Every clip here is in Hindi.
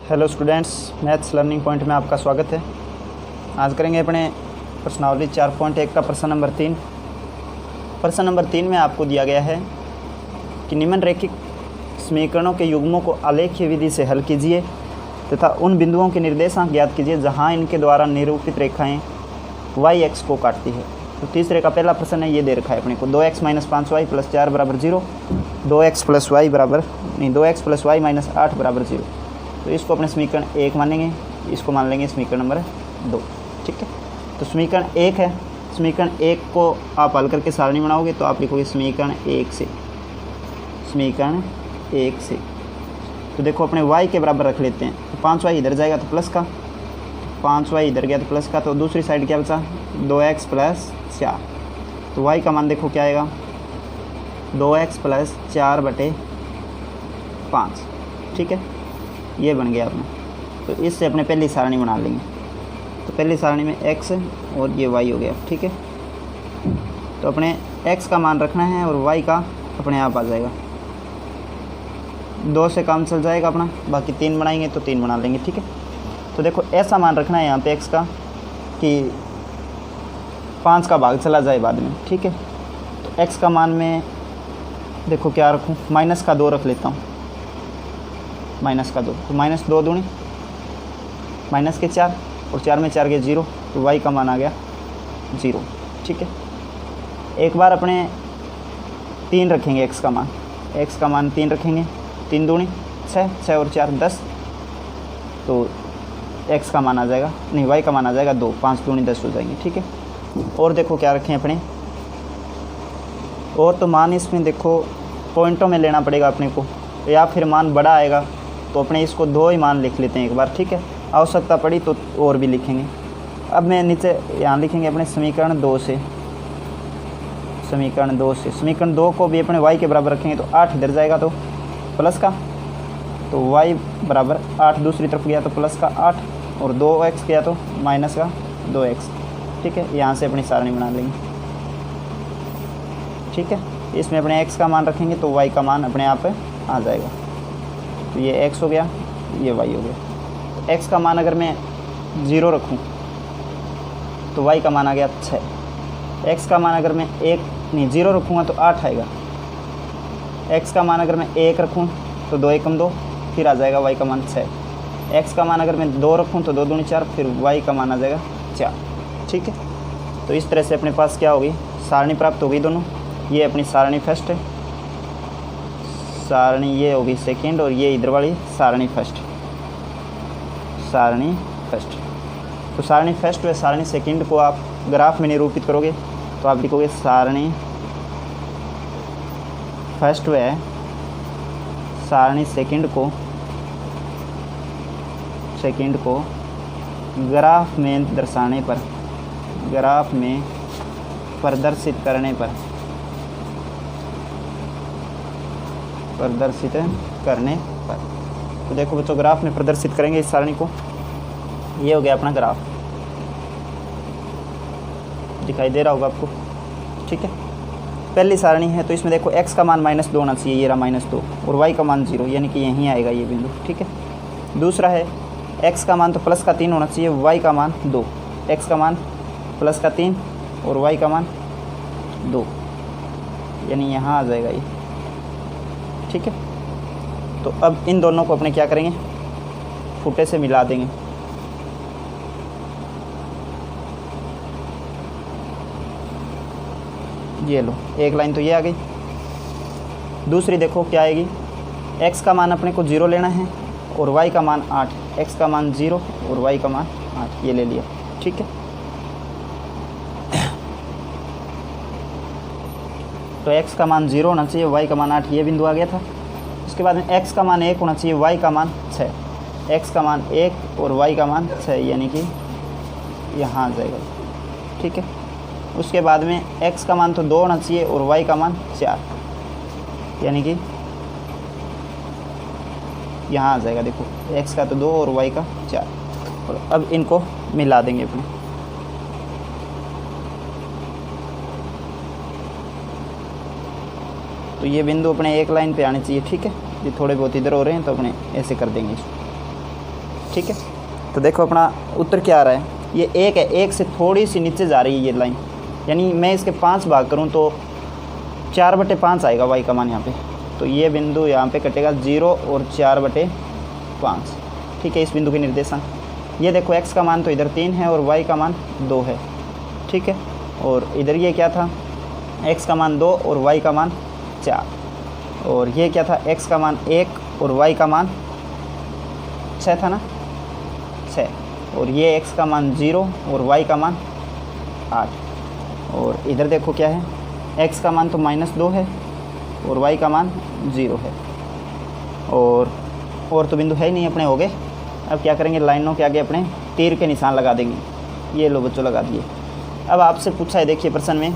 Hello students, maths learning point में आपका स्वागत है। आज करेंगे अपने प्रश्नावली 4.1 का प्रश्न नंबर 3। प्रश्न नंबर 3 में आपको दिया गया है कि निम्नलिखित समीकरणों के युग्मों को आलेखीय विधि से हल कीजिए तथा उन बिंदुओं के निर्देशांक ज्ञात कीजिए जहां इनके द्वारा निरूपित रेखाएं y x को काटती है। तो तीसरे का पहला प्रश्न है, ये दे रखा है अपने को 2x - 5y + 4 = 0, 2x + y - 8 = 0। तो इसको अपने समीकरण 1 मानेंगे, इसको मान लेंगे समीकरण नंबर 2। ठीक है, तो समीकरण 1 है। समीकरण 1 को आप हल करके सारणी बनाओगे तो आप लिखोगे समीकरण 1 से। तो देखो अपने y के बराबर रख लेते हैं। तो 5y इधर जाएगा तो प्लस का, 5y इधर गया तो प्लस का, तो दूसरी साइड क्या बचा 2x + 4। तो y का मान देखो क्या आएगा 2x + 4/5। ठीक है, ये बन गया अपना। तो इससे अपने पहली सारणी बना लेंगे। तो पहली सारणी में x और ये y हो गया। ठीक है, तो अपने x का मान रखना है और y का अपने आप आ जाएगा। 2 से काम चल जाएगा अपना, बाकी 3 बनाएंगे तो 3 बना लेंगे। ठीक है, तो देखो ऐसा मान रखना है यहाँ पे x का कि 5 का भाग चला जाए बाद में। ठीक है, तो x का मान में देखो क्या रखूँ, -2 रख लेता हूँ, -2। तो -2 दूनी -4 और 4 में 4 के 0, तो y का मान आ गया 0। ठीक है, एक बार अपने 3 रखेंगे x का मान 3 रखेंगे, 3 दूनी 6, 6 और 4 10, तो x का मान आ जाएगा, नहीं y का मान आ जाएगा 2, 5 दूनी 10 हो जाएंगे। ठीक है, और देखो क्या रखें अपने, और तो मान इसमें देखो पॉइंटों में लेना पड़ेगा अपने को, या फिर मान बड़ा आएगा तो अपने इसको 2 ही मान लिख लेते हैं एक बार। ठीक है, आवश्यकता पड़ी तो और भी लिखेंगे। अब मैं नीचे यहाँ लिखेंगे अपने समीकरण 2 से। समीकरण 2 को भी अपने y के बराबर रखेंगे तो 8 इधर जाएगा तो प्लस का, तो y बराबर 8 दूसरी तरफ गया तो प्लस का 8, और 2x गया तो माइनस का 2x। ठीक है, यहाँ से अपनी सारणी बना लेंगे। ठीक है, इसमें अपने x का मान रखेंगे तो y का मान अपने आप आ जाएगा। तो ये x हो गया, ये y हो गया। तो x का मान अगर मैं 0 रखूं तो y का मान आ गया 6। x का मान अगर मैं 0 रखूँगा तो 8 आएगा। x का मान अगर मैं 1 रखूँ तो 2 × 2 फिर आ जाएगा y का मान 6। x का मान अगर मैं 2 रखूँ तो 2 दूनी 4, फिर y का मान आ जाएगा 4। ठीक है, तो इस तरह से अपने पास क्या होगी, सारणी प्राप्त होगी दोनों। ये अपनी सारणी फर्स्ट है, सारणी ये होगी सेकंड, और ये इधर वाली सारणी फर्स्ट। तो सारणी फर्स्ट व सारणी सेकंड को आप ग्राफ में निरूपित करोगे तो आप लिखोगे सारणी फर्स्ट व सारणी सेकंड को ग्राफ में दर्शाने पर, ग्राफ में प्रदर्शित करने पर तो देखो बच्चों, ग्राफ में प्रदर्शित करेंगे इस सारणी को। ये हो गया अपना ग्राफ, दिखाई दे रहा होगा आपको। ठीक है, पहली सारणी है तो इसमें देखो x का मान -2 होना चाहिए, ये रहा -2, और y का मान 0, यानी कि यहीं आएगा ये बिंदु। ठीक है, दूसरा है x का मान तो +3 होना चाहिए, y का मान 2, x का मान +3 और y का मान 2, यानी यहाँ आ जाएगा ये। ठीक है, तो अब इन दोनों को अपने क्या करेंगे, फुटे से मिला देंगे। ये लो, एक लाइन तो ये आ गई। दूसरी देखो क्या आएगी, x का मान अपने को 0 लेना है और y का मान 8, x का मान 0 और y का मान 8, ये ले लिया। ठीक है, तो x का मान 0 होना चाहिए, y का मान 8, ये बिंदु आ गया था। उसके बाद में x का मान 1 होना चाहिए, y का मान 6, x का मान 1 और y का मान 6, यानी कि यहाँ आ जाएगा। ठीक है, उसके बाद में x का मान तो 2 होना चाहिए और y का मान 4, यानी कि यहाँ आ जाएगा। देखो x का तो 2 और y का 4, और अब इनको मिला देंगे अपने। तो ये बिंदु अपने एक लाइन पे आने चाहिए। ठीक है, ये थोड़े बहुत इधर हो रहे हैं तो अपने ऐसे कर देंगे इसको। ठीक है। तो देखो अपना उत्तर क्या आ रहा है, ये 1 है, 1 से थोड़ी सी नीचे जा रही है ये लाइन, यानी मैं इसके 5 भाग करूँ तो 4/5 आएगा y का मान यहाँ पे। तो ये बिंदु यहाँ पे कटेगा 0 और 4/5, ठीक है, इस बिंदु के निर्देशांक। ये देखो x का मान तो इधर 3 है और y का मान 2 है, ठीक है। और इधर ये क्या था, x का मान 2 और y का मान 4, और ये क्या था, x का मान 1 और y का मान 6 था ना, 6, और ये x का मान 0 और y का मान 8। और इधर देखो क्या है, x का मान तो -2 है और y का मान 0 है, और तो बिंदु है ही नहीं अपने, हो गए। अब क्या करेंगे, लाइनों के आगे अपने तीर के निशान लगा देंगे। ये लो बच्चों लगा दिए। अब आपसे पूछा है, देखिए प्रश्न में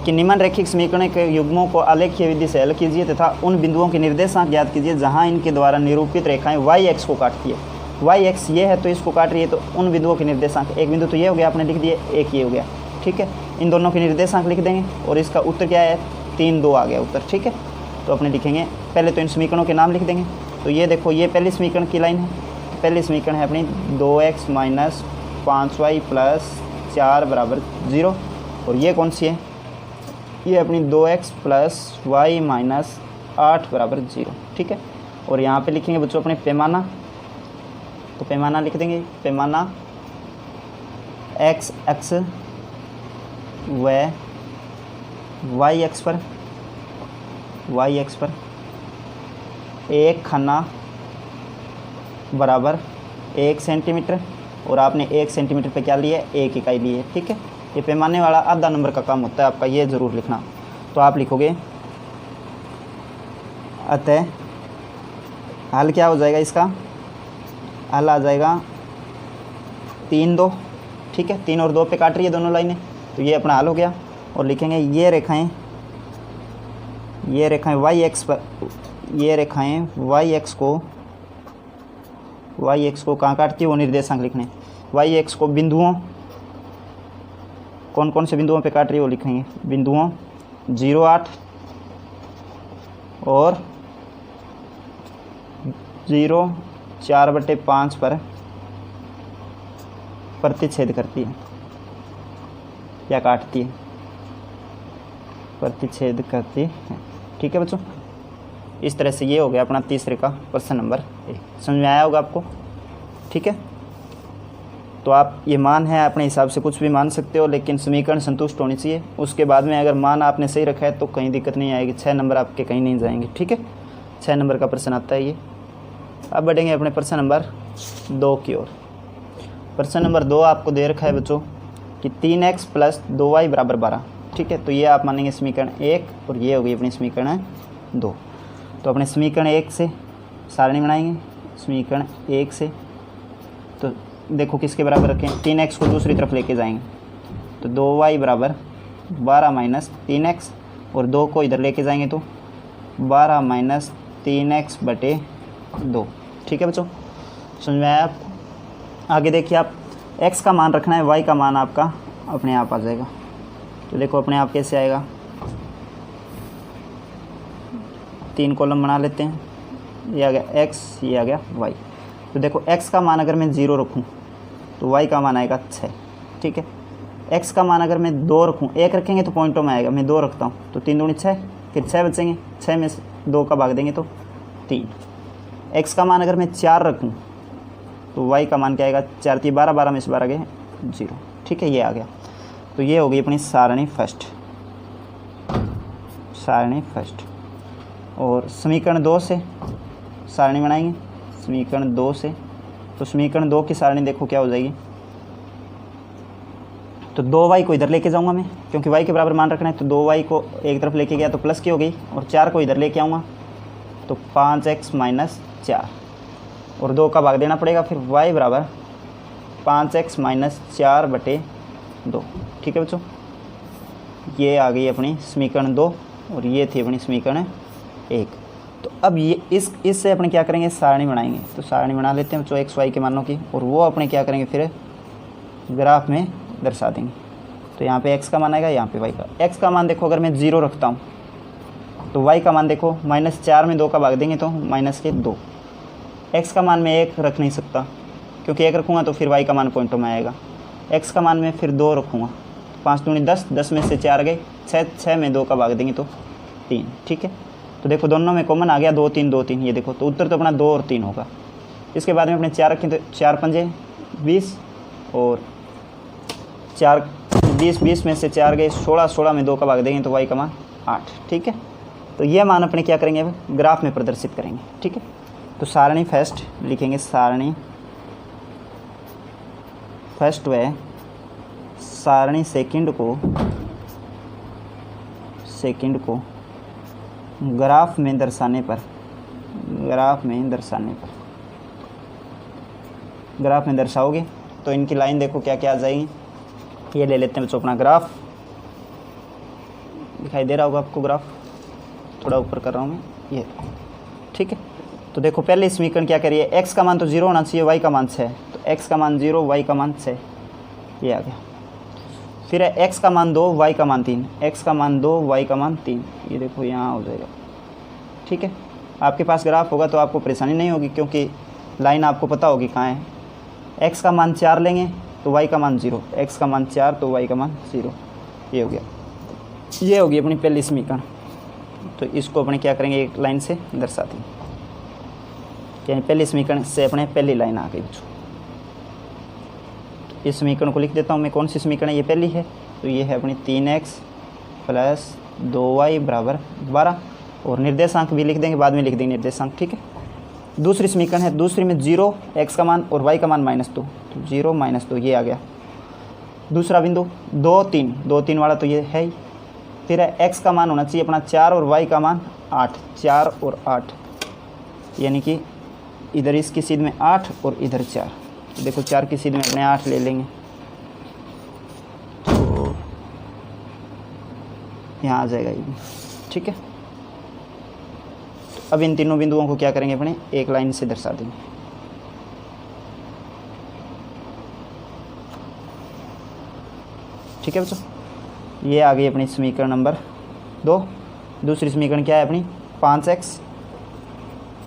कि निम्न रैखिक समीकरण के युग्मों को आलेखीय विधि से हल कीजिए तथा उन बिंदुओं के निर्देशांक ज्ञात कीजिए जहां इनके द्वारा निरूपित रेखाएं y x को काटती है। y x ये है तो इसको काट रही है, तो उन बिंदुओं के निर्देशांक, एक बिंदु तो ये हो गया आपने लिख दिए, एक ये हो गया, ठीक है। इन दोनों के निर्देशांक लिख देंगे और इसका उत्तर क्या है, 3, 2 आ गया उत्तर, ठीक है। तो अपने लिखेंगे, पहले तो इन समीकरणों के नाम लिख देंगे। तो ये देखो, ये पहली समीकरण की लाइन है, तो पहली समीकरण है अपनी 2x - 5y + 4 = 0, और ये कौन सी है, ये अपनी 2x + y - 8 = 0, ठीक है। और यहाँ पे लिखेंगे बच्चों अपने पैमाना, तो पैमाना लिख देंगे, पैमाना x अक्ष व y अक्ष पर एक खन्ना बराबर 1 सेंटीमीटर, और आपने 1 सेंटीमीटर पे क्या लिया है, 1 इकाई ली है, ठीक है। ये पैमाने वाला आधा नंबर का काम होता है आपका, ये ज़रूर लिखना। तो आप लिखोगे, अतः हल क्या हो जाएगा, इसका हल आ जाएगा 3, 2, ठीक है। 3 और 2 पे काट रही है दोनों लाइनें, तो ये अपना हल हो गया। और लिखेंगे ये रेखाएं y x पर, ये रेखाएं y x को कहाँ काटती है, वो निर्देशांक लिखने। y x को बिंदुओं, कौन कौन से बिंदुओं पे काट रही है वो लिखेंगे, बिंदुओं 0, 8 और 0, 4/5 पर प्रतिच्छेद करती है, या काटती है, प्रतिच्छेद करती है, ठीक है बच्चों। इस तरह से ये हो गया अपना तीसरे का प्रश्न नंबर 1। समझ में आया होगा आपको, ठीक है। तो आप ये मान है अपने हिसाब से कुछ भी मान सकते हो, लेकिन समीकरण संतुष्ट होनी चाहिए। उसके बाद में अगर मान आपने सही रखा है तो कहीं दिक्कत नहीं आएगी, 6 नंबर आपके कहीं नहीं जाएंगे, ठीक है। 6 नंबर का प्रश्न आता है ये। अब बढ़ेंगे अपने प्रश्न नंबर 2 की ओर। प्रश्न नंबर 2 आपको दे रखा है बच्चों कि 3x + 2y = 12, ठीक है। तो ये आप मानेंगे समीकरण 1 और ये होगी अपनी समीकरण 2। तो अपने समीकरण 1 से सारणी बनाएंगे, समीकरण 1 से तो देखो किसके बराबर रखें, 3x को दूसरी तरफ लेके जाएंगे, तो 2y = 12 - 3x, और 2 को इधर लेके जाएंगे तो 12 - 3x/2, ठीक है बच्चों। समझ में आया आपको। आगे देखिए, आप x का मान रखना है, y का मान आपका अपने आप आ जाएगा। तो देखो अपने आप कैसे आएगा, 3 कॉलम बना लेते हैं, ये आ गया x, ये आ गया y। तो देखो x का मान अगर मैं 0 रखूं तो y का मान आएगा 6, ठीक है। x का मान अगर मैं 2 रखूं, 1 रखेंगे तो पॉइंटों में आएगा, मैं 2 रखता हूं तो 3 दूनी 6, फिर 6 बचेंगे, 6 में 2 का भाग देंगे तो 3। x का मान अगर मैं 4 रखूं तो y का मान क्या आएगा, 4 × 12, 12 में से 12 गए 0, ठीक है। ये आ गया। तो ये होगी अपनी सारणी फर्स्ट, सारणी फर्स्ट। और समीकरण 2 से सारणी बनाएंगे, समीकरण 2 से। तो समीकरण 2 की सारणी देखो क्या हो जाएगी, तो 2y को इधर लेके जाऊंगा मैं, क्योंकि y के बराबर मान रखना है। तो 2y को एक तरफ लेके गया तो प्लस की हो गई, और 4 को इधर लेके आऊँगा तो 5x - 4, और 2 का भाग देना पड़ेगा, फिर y = 5x - 4/2, ठीक है बच्चों। ये आ गई अपनी समीकरण 2 और ये थी अपनी समीकरण 1। तो अब ये इससे अपने क्या करेंगे, सारणी बनाएंगे। तो सारणी बना लेते हैं बच्चों x y के मानों की, और वो अपने क्या करेंगे फिर ग्राफ में दर्शा देंगे। तो यहाँ पे x का मान आएगा, यहाँ पे y का। x का मान देखो अगर मैं 0 रखता हूँ तो y का मान देखो -4 में 2 का भाग देंगे तो -2। x का मान मैं 1 रख नहीं सकता, क्योंकि 1 रखूँगा तो फिर y का मान पॉइंटों में आएगा। x का मान मैं फिर 2 रखूँगा, 5 दूनी 10, 10 में से 4 गए, 6 में 2 का भाग देंगे तो 3। ठीक है, तो देखो दोनों में कॉमन आ गया 2 3 2 3, ये देखो तो उत्तर तो अपना 2 और 3 होगा। इसके बाद में अपने 4 रखें तो 4 पंजे 20 और 4 20, 20 में से 4 गए 16, 16 में 2 का भाग देंगे तो y का मान 8। ठीक है, तो ये मान अपने क्या करेंगे अब ग्राफ में प्रदर्शित करेंगे। ठीक है, तो सारणी फर्स्ट लिखेंगे, सारणी फर्स्ट व सारणी सेकंड को ग्राफ में दर्शाने पर ग्राफ में दर्शाओगे तो इनकी लाइन देखो क्या क्या आ जाएगी। ये ले लेते हैं बच्चों अपना ग्राफ, दिखाई दे रहा होगा आपको ग्राफ, थोड़ा ऊपर कर रहा हूँ मैं ये। ठीक है, तो देखो पहले समीकरण क्या करिए, x का मान तो 0 होना चाहिए, y का मान 6, तो x का मान 0, y का मान 6, ये आ गया। फिर है x का मान 2, y का मान 3, x का मान 2, y का मान 3, ये देखो यहाँ हो जाएगा। ठीक है, आपके पास ग्राफ होगा तो आपको परेशानी नहीं होगी, क्योंकि लाइन आपको पता होगी कहाँ है। x का मान 4 लेंगे तो y का मान 0, x का मान 4 तो y का मान 0, ये हो गया। ये होगी अपनी पहली समीकरण। तो इसको अपने क्या करेंगे, एक लाइन से दर्शा देंगे, यानी पहली समीकरण से अपने पहली लाइन आ गई बच्चों। इस समीकरण को लिख देता हूँ मैं, कौन सी समीकरण है, ये पहली है, तो ये है अपनी 3x + 2y = 12, और निर्देशांक भी लिख देंगे, बाद में लिख देंगे निर्देशांक। ठीक है, दूसरी समीकरण है, दूसरी में 0 x का मान और y का मान -2, तो 0 - 2 ये आ गया। दूसरा बिंदु 2 3 वाला तो ये है ही। फिर है x का मान होना चाहिए अपना 4 और y का मान 8, 4 और 8, यानी कि इधर इसकी सीध में 8 और इधर 4, तो देखो 4 की सीध में अपने 8 ले लेंगे, तो यहाँ आ जाएगा ये। ठीक है, अब इन तीनों बिंदुओं को क्या करेंगे अपने एक लाइन से दर्शा देंगे। ठीक है बच्चों, ये आ गई अपनी समीकरण नंबर 2। दूसरी समीकरण क्या है अपनी, 5x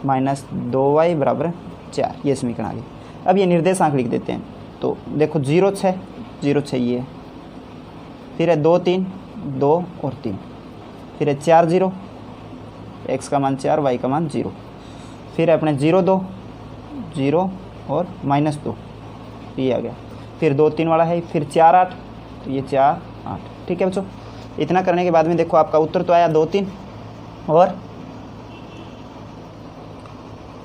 - 2y = 4, ये समीकरण आ गई। अब ये निर्देशांक लिख देते हैं, तो देखो 0 6 0 6 ये है, फिर है 2 3 2 और 3, फिर है 4 0, x का मान 4, y का मान 0, फिर है अपने 0 2 0 और -2, ये आ गया। फिर 2 3 वाला है, फिर 4 8, तो ये 4 8। ठीक है बच्चों, इतना करने के बाद में देखो आपका उत्तर तो आया 2 3, और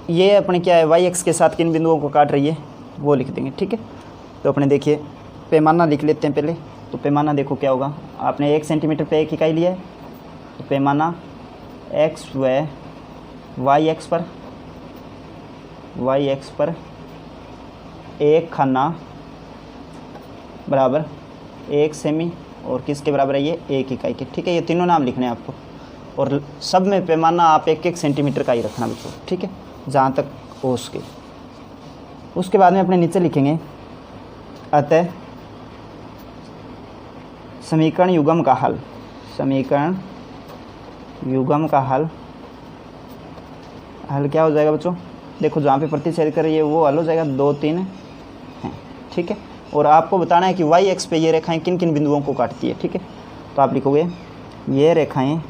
ये अपने क्या है y x के साथ किन बिंदुओं को काट रही है वो लिख देंगे। ठीक है, तो अपने देखिए पैमाना लिख लेते हैं पहले। तो पैमाना देखो क्या होगा, आपने 1 सेंटीमीटर पे 1 इकाई लिया है, तो पैमाना x व y x पर 1 खाना बराबर 1 सेमी, और किसके बराबर है ये 1 इकाई के। ठीक है, ये तीनों नाम लिखने हैं आपको, और सब में पैमाना आप 1 सेंटीमीटर का ही रखना बच्चों। ठीक है, जहाँ तक हो सके। उसके बाद में अपने नीचे लिखेंगे, अतः समीकरण युग्म का हल, समीकरण युग्म का हल क्या हो जाएगा बच्चों, देखो जहाँ पे प्रतिच्छेद कर रही है वो हल हो जाएगा, 2 3 हैं। ठीक है, और आपको बताना है कि y x पे ये रेखाएं किन किन बिंदुओं को काटती है। ठीक है, तो आप लिखोगे ये रेखाएं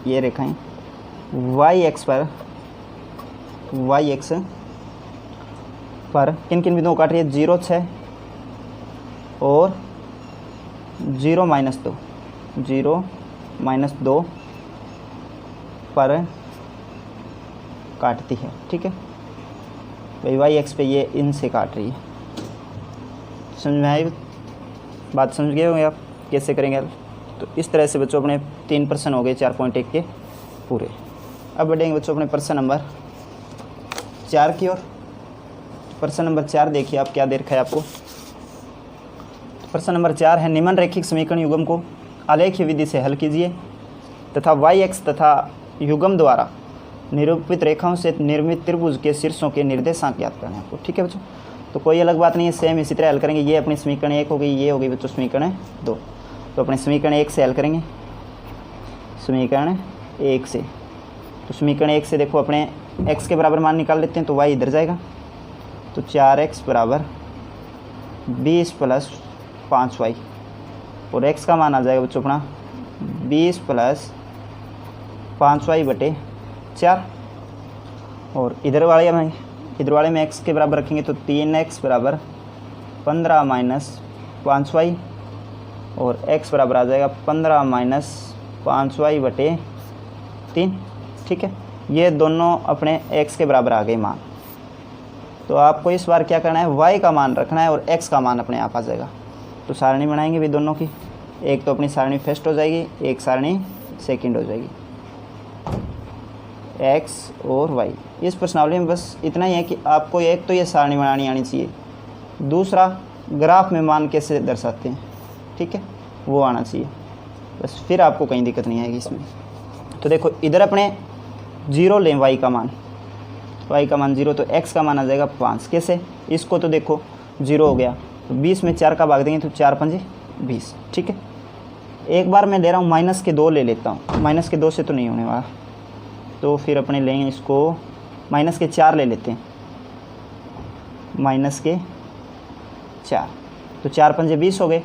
y x पर किन किन बिंदुओं को काट रही है, 0 6 और 0 - 2 पर काटती है। ठीक है भाई, y x पे ये इनसे काट रही है। समझ में आई बात, समझ गए होंगे आप कैसे करेंगे। तो इस तरह से बच्चों अपने 3 प्रश्न हो गए 4.1 के पूरे। अब बढ़ेंगे बच्चों अपने प्रश्न नंबर 4 की ओर। प्रश्न नंबर 4 देखिए आप क्या दे रखा है आपको। प्रश्न नंबर 4 है, निम्न रैखिक समीकरण युग्म को आलेखीय विधि से हल कीजिए तथा y x तथा युग्म द्वारा निरूपित रेखाओं से निर्मित त्रिभुज के शीर्षों के निर्देशांक ज्ञात करना है आपको। ठीक है बच्चों, तो कोई अलग बात नहीं है, सेम इसी तरह हल करेंगे। ये अपनी समीकरण 1 हो गई, ये हो गई बच्चों समीकरण 2। तो अपने समीकरण 1 से हल करेंगे, समीकरण 1 से। तो समीकरण 1 से देखो अपने x के बराबर मान निकाल लेते हैं तो y इधर जाएगा, तो 4x बराबर 20 प्लस 5y, और x का मान आ जाएगा बच्चों अपना 20 प्लस 5y बटे 4, और इधर वाले में x के बराबर रखेंगे तो 3x बराबर 15 माइनस 5y, और x बराबर आ जाएगा 15 माइनस 5y बटे 3। ठीक है, ये दोनों अपने x के बराबर आ गए मान। तो आपको इस बार क्या करना है, y का मान रखना है और x का मान अपने आप आ जाएगा। तो सारणी बनाएंगे भी दोनों की, एक तो अपनी सारणी फर्स्ट हो जाएगी, एक सारणी सेकंड हो जाएगी, x और y। इस प्रश्नावली में बस इतना ही है कि आपको एक तो ये सारणी बनानी आनी चाहिए, दूसरा ग्राफ में मान कैसे दर्शाते हैं, ठीक है, वो आना चाहिए, बस फिर आपको कहीं दिक्कत नहीं आएगी इसमें। तो देखो इधर अपने 0 लें y का मान 0, तो x का मान आ जाएगा 5। कैसे, इसको तो देखो 0 हो गया, तो 20 में 4 का भाग देंगे तो 4 5 20। ठीक है, एक बार मैं ले रहा हूँ -2 ले लेता हूँ, -2 से तो नहीं होने वाला, तो फिर अपने लेंगे इसको -4 ले लेते हैं, -4, तो 4 5 20 हो गए,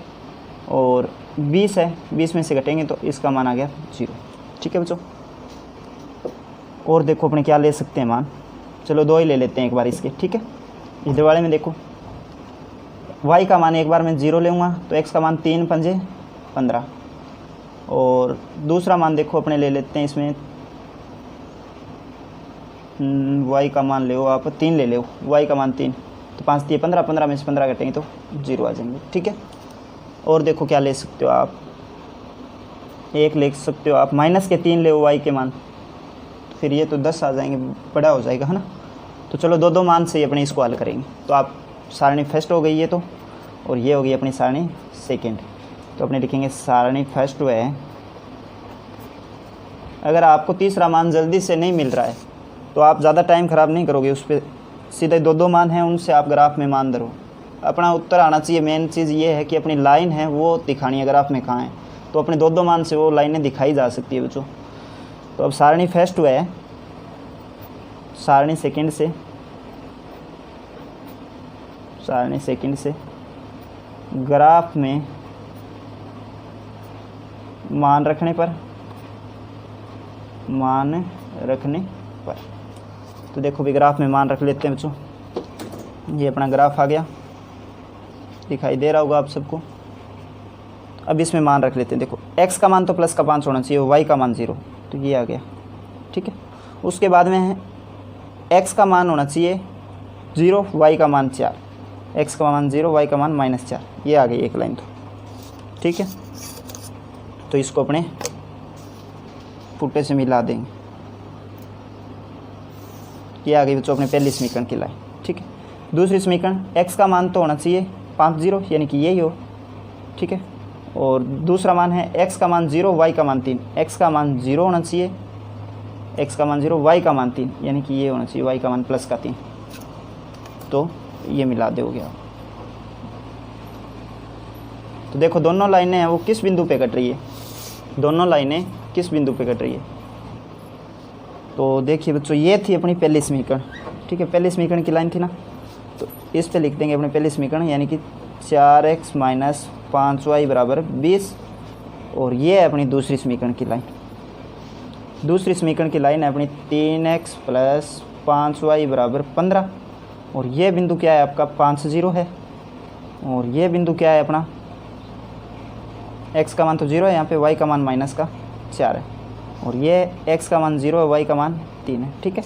और 20 है, 20 में से घटेंगे तो इसका मान आ गया 0। ठीक है बच्चों, और देखो अपने क्या ले सकते हैं मान, चलो 2 ही ले लेते हैं एक बार इसके। ठीक है, इधर वाले में देखो y का मान एक बार मैं 0 लूँगा तो x का मान 3 5 15, और दूसरा मान देखो अपने ले लेते हैं इसमें y का मान ले आप 3 ले लो, y का मान 3, तो 5 3 15, 15 में से 15 घटेंगे तो 0 आ जाएंगे। ठीक है, और देखो क्या ले सकते हो आप, एक ले सकते हो आप -3 ले y के मान, तो फिर ये तो 10 आ जाएंगे, बड़ा हो जाएगा है ना। तो चलो 2 मान से ही अपने इसको हल करेंगे। तो आप सारणी फर्स्ट हो गई ये तो, और ये हो गई अपनी सारणी सेकंड। तो अपने लिखेंगे सारणी फर्स्ट है, अगर आपको तीसरा मान जल्दी से नहीं मिल रहा है तो आप ज़्यादा टाइम ख़राब नहीं करोगे, उस पर सीधे 2 मान हैं उनसे आप ग्राफ में मान धरो, अपना उत्तर आना चाहिए। मेन चीज़ ये है कि अपनी लाइन है वो दिखानी है, ग्राफ में कहाँ है, तो अपने 2 मान से वो लाइनें दिखाई जा सकती है बच्चों। तो अब सारणी फर्स्ट है, सारणी सेकंड से ग्राफ में मान रखने पर तो देखो भी ग्राफ में मान रख लेते हैं बच्चों। ये अपना ग्राफ आ गया, दिखाई दे रहा होगा आप सबको। अब इसमें मान रख लेते हैं, देखो x का मान तो +5 होना चाहिए, y का मान 0, तो ये आ गया। ठीक है, उसके बाद में है x का मान होना चाहिए 0, y का मान 4, x का मान 0, y का मान -4, ये आ गई एक लाइन। तो ठीक है, तो इसको अपने पुट्टे से मिला देंगे, ये आ गई बच्चों अपने पहली समीकरण की लाइन। ठीक है, दूसरी समीकरण x का मान तो होना चाहिए 5 0, यानी कि यही हो। ठीक है, और दूसरा मान है x का मान 0, y का मान 3, x का मान 0 होना चाहिए, x का मान 0, y का मान 3, यानी कि ये होना चाहिए y का मान +3, तो ये मिला दोगे आप। तो देखो दोनों लाइनें हैं वो किस बिंदु पे कट रही है, दोनों लाइनें किस बिंदु पे कट रही है। तो देखिए बच्चों ये थी अपनी पहली समीकरण। ठीक है, पहली समीकरण की लाइन थी ना, तो इस पे लिख देंगे अपनी पहली समीकरण, यानी कि 4x - 5y बराबर 20, और ये है अपनी दूसरी समीकरण की लाइन। दूसरी समीकरण की लाइन है अपनी 3x + 5y बराबर 15, और ये बिंदु क्या है आपका 5 0 है, और ये बिंदु क्या है अपना x का मान तो 0 है, यहाँ पे y का मान -4 है, और ये x का मान 0 है, y का मान 3 है। ठीक है,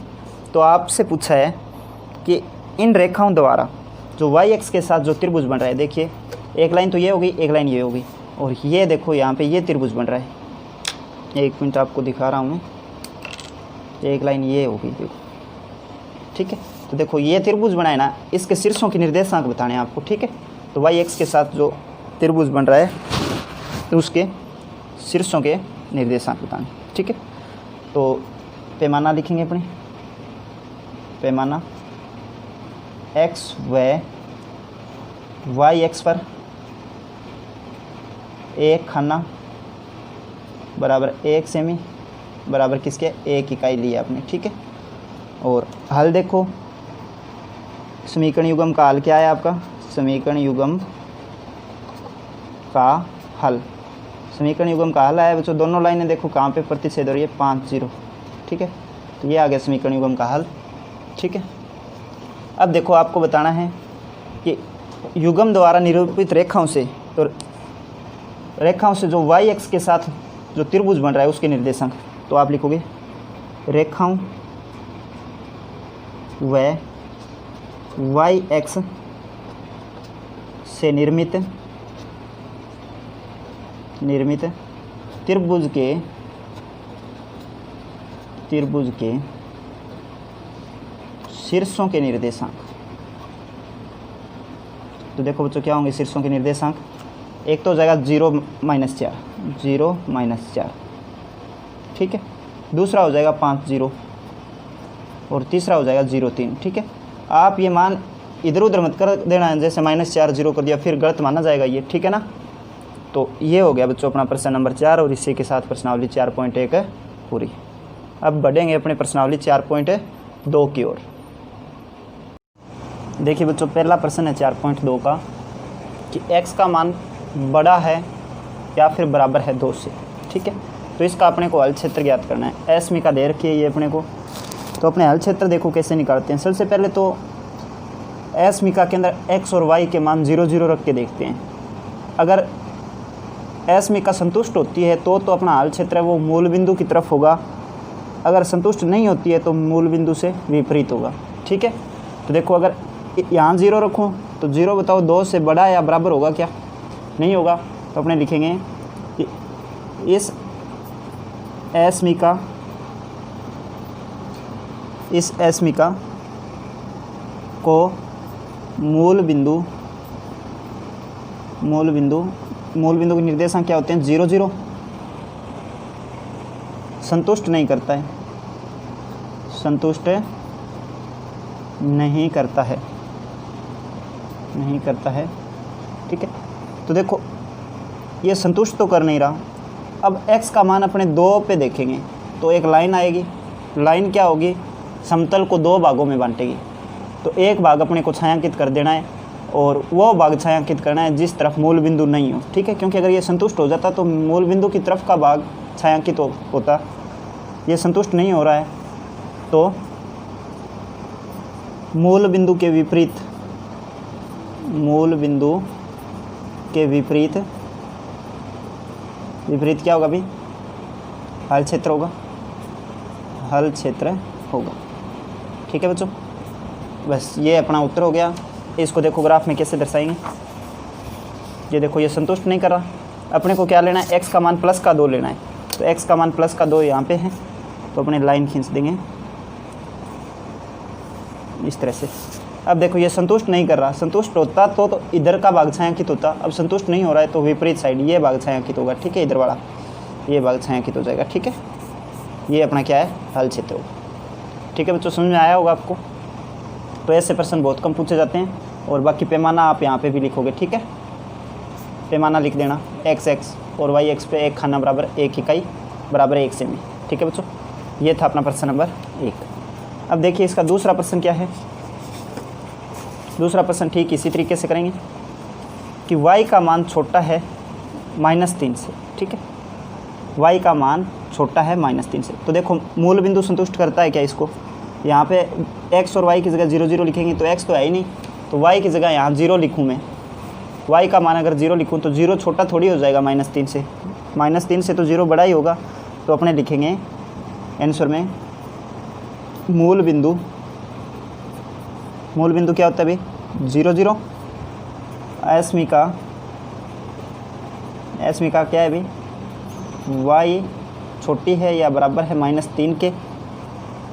तो आपसे पूछा है कि इन रेखाओं द्वारा जो y x के साथ जो त्रिभुज बन रहा है, देखिए एक लाइन तो ये होगी, एक लाइन ये होगी, और ये देखो यहाँ पे ये त्रिभुज बन रहा है, एक मिनट आपको दिखा रहा हूँ मैं, एक लाइन ये होगी देखो। ठीक है, तो देखो ये त्रिभुज बनाए ना, इसके शीर्षों के निर्देशांक बताने हैं आपको। ठीक है, तो y x के साथ जो त्रिभुज बन रहा है तो उसके शीर्षों के निर्देशांक बताने। ठीक है, तो पैमाना लिखेंगे अपने, पैमाना x व y x पर एक खाना बराबर 1 सेमी बराबर किसके 1 इकाई लिया आपने। ठीक है, और हल देखो, समीकरण युग्म का हल क्या है आपका, समीकरण युग्म का हल, समीकरण युग्म का हल है बच्चों। दोनों लाइनें देखो कहाँ पे प्रतिच्छेद हो रही है, 5 0, ठीक है। तो ये आ गया समीकरण युग्म का हल, ठीक है। अब देखो आपको बताना है कि युग्म द्वारा निरूपित रेखाओं से, तो रेखाओं से जो वाई एक्स के साथ जो त्रिभुज बन रहा है उसके निर्देशांक, तो आप लिखोगे रेखाओं व वाई एक्स से निर्मित त्रिभुज के शीर्षों के निर्देशांक। तो देखो बच्चों क्या होंगे शीर्षों के निर्देशांक, एक तो हो जाएगा 0 - 4, ठीक है। दूसरा हो जाएगा 5 0 और तीसरा हो जाएगा 0 3, ठीक है। आप ये मान इधर उधर मत कर देना है, जैसे -4 0 कर दिया फिर गलत माना जाएगा ये, ठीक है ना। तो ये हो गया बच्चों अपना प्रश्न नंबर 4 और इसी के साथ प्रश्नावली 4.1 पूरी। अब बढ़ेंगे अपने प्रश्नावली 4.2 की ओर। देखिए बच्चों पहला प्रश्न है 4.2 का कि x का मान बड़ा है या फिर बराबर है 2 से, ठीक है। तो इसका अपने को हल क्षेत्र ज्ञात करना है। एसमी का दे रखी है ये अपने को, तो अपने हल क्षेत्र देखो कैसे निकालते हैं। सबसे पहले तो एसमी का के अंदर x और y के मान 0 0 रख के देखते हैं। अगर एसमी का संतुष्ट होती है तो अपना हल क्षेत्र है वो मूल बिंदु की तरफ होगा, अगर संतुष्ट नहीं होती है तो मूल बिंदु से विपरीत होगा, ठीक है। तो देखो अगर यहाँ 0 रखूँ तो 0 बताओ 2 से बड़ा या बराबर होगा क्या, नहीं होगा। तो अपने लिखेंगे कि इस एसमिका को मूल बिंदु के निर्देशांक क्या होते हैं 0 0, संतुष्ट नहीं करता है, ठीक है। तो देखो ये संतुष्ट तो कर नहीं रहा। अब x का मान अपने 2 पे देखेंगे तो एक लाइन आएगी, लाइन क्या होगी, समतल को 2 भागों में बांटेगी। तो एक भाग अपने को छायांकित कर देना है और वो भाग छायांकित करना है जिस तरफ मूल बिंदु नहीं हो, ठीक है। क्योंकि अगर ये संतुष्ट हो जाता तो मूल बिंदु की तरफ का भाग छायांकित होता, ये संतुष्ट नहीं हो रहा है। तो मूल बिंदु के विपरीत क्या होगा भाई, हल क्षेत्र होगा, ठीक है बच्चों। बस ये अपना उत्तर हो गया। इसको देखो ग्राफ में कैसे दर्शाएंगे, ये देखो ये संतुष्ट नहीं कर रहा, अपने को क्या लेना है, x का मान +2 लेना है। तो x का मान +2 यहाँ पे है, तो अपने लाइन खींच देंगे इस तरह से। अब देखो ये संतुष्ट नहीं कर रहा, संतुष्ट होता तो इधर का भाग छायांकित होता, अब संतुष्ट नहीं हो रहा है तो विपरीत साइड ये भाग छायांकित होगा, ठीक है। इधर वाला ये भाग छायांकित हो जाएगा, ठीक है। ये अपना क्या है, हल क्षेत्र होगा, ठीक है बच्चों। समझ में आया होगा आपको। तो ऐसे प्रश्न बहुत कम पूछे जाते हैं। और बाकी पैमाना आप यहाँ पे भी लिखोगे, ठीक है। पैमाना लिख देना, x और y पे 1 खाना बराबर 1 इकाई बराबर 1 सेमी, ठीक है बच्चों। ये था अपना प्रश्न नंबर 1। अब देखिए इसका दूसरा प्रश्न क्या है। दूसरा प्रश्न ठीक इसी तरीके से करेंगे कि y का मान छोटा है -3 से, ठीक है। y का मान छोटा है -3 से। तो देखो मूल बिंदु संतुष्ट करता है क्या इसको, यहाँ पे x और y की जगह 0 0 लिखेंगे तो x तो है ही नहीं, तो y की जगह यहाँ 0 लिखूँ मैं। y का मान अगर 0 लिखूँ तो 0 छोटा थोड़ी हो जाएगा -3 से, -3 से तो 0 बड़ा ही होगा। तो अपने लिखेंगे आंसर में मूल बिंदु क्या होता है भाई 0 0। एसमिका क्या है भाई, y छोटी है या बराबर है -3 के,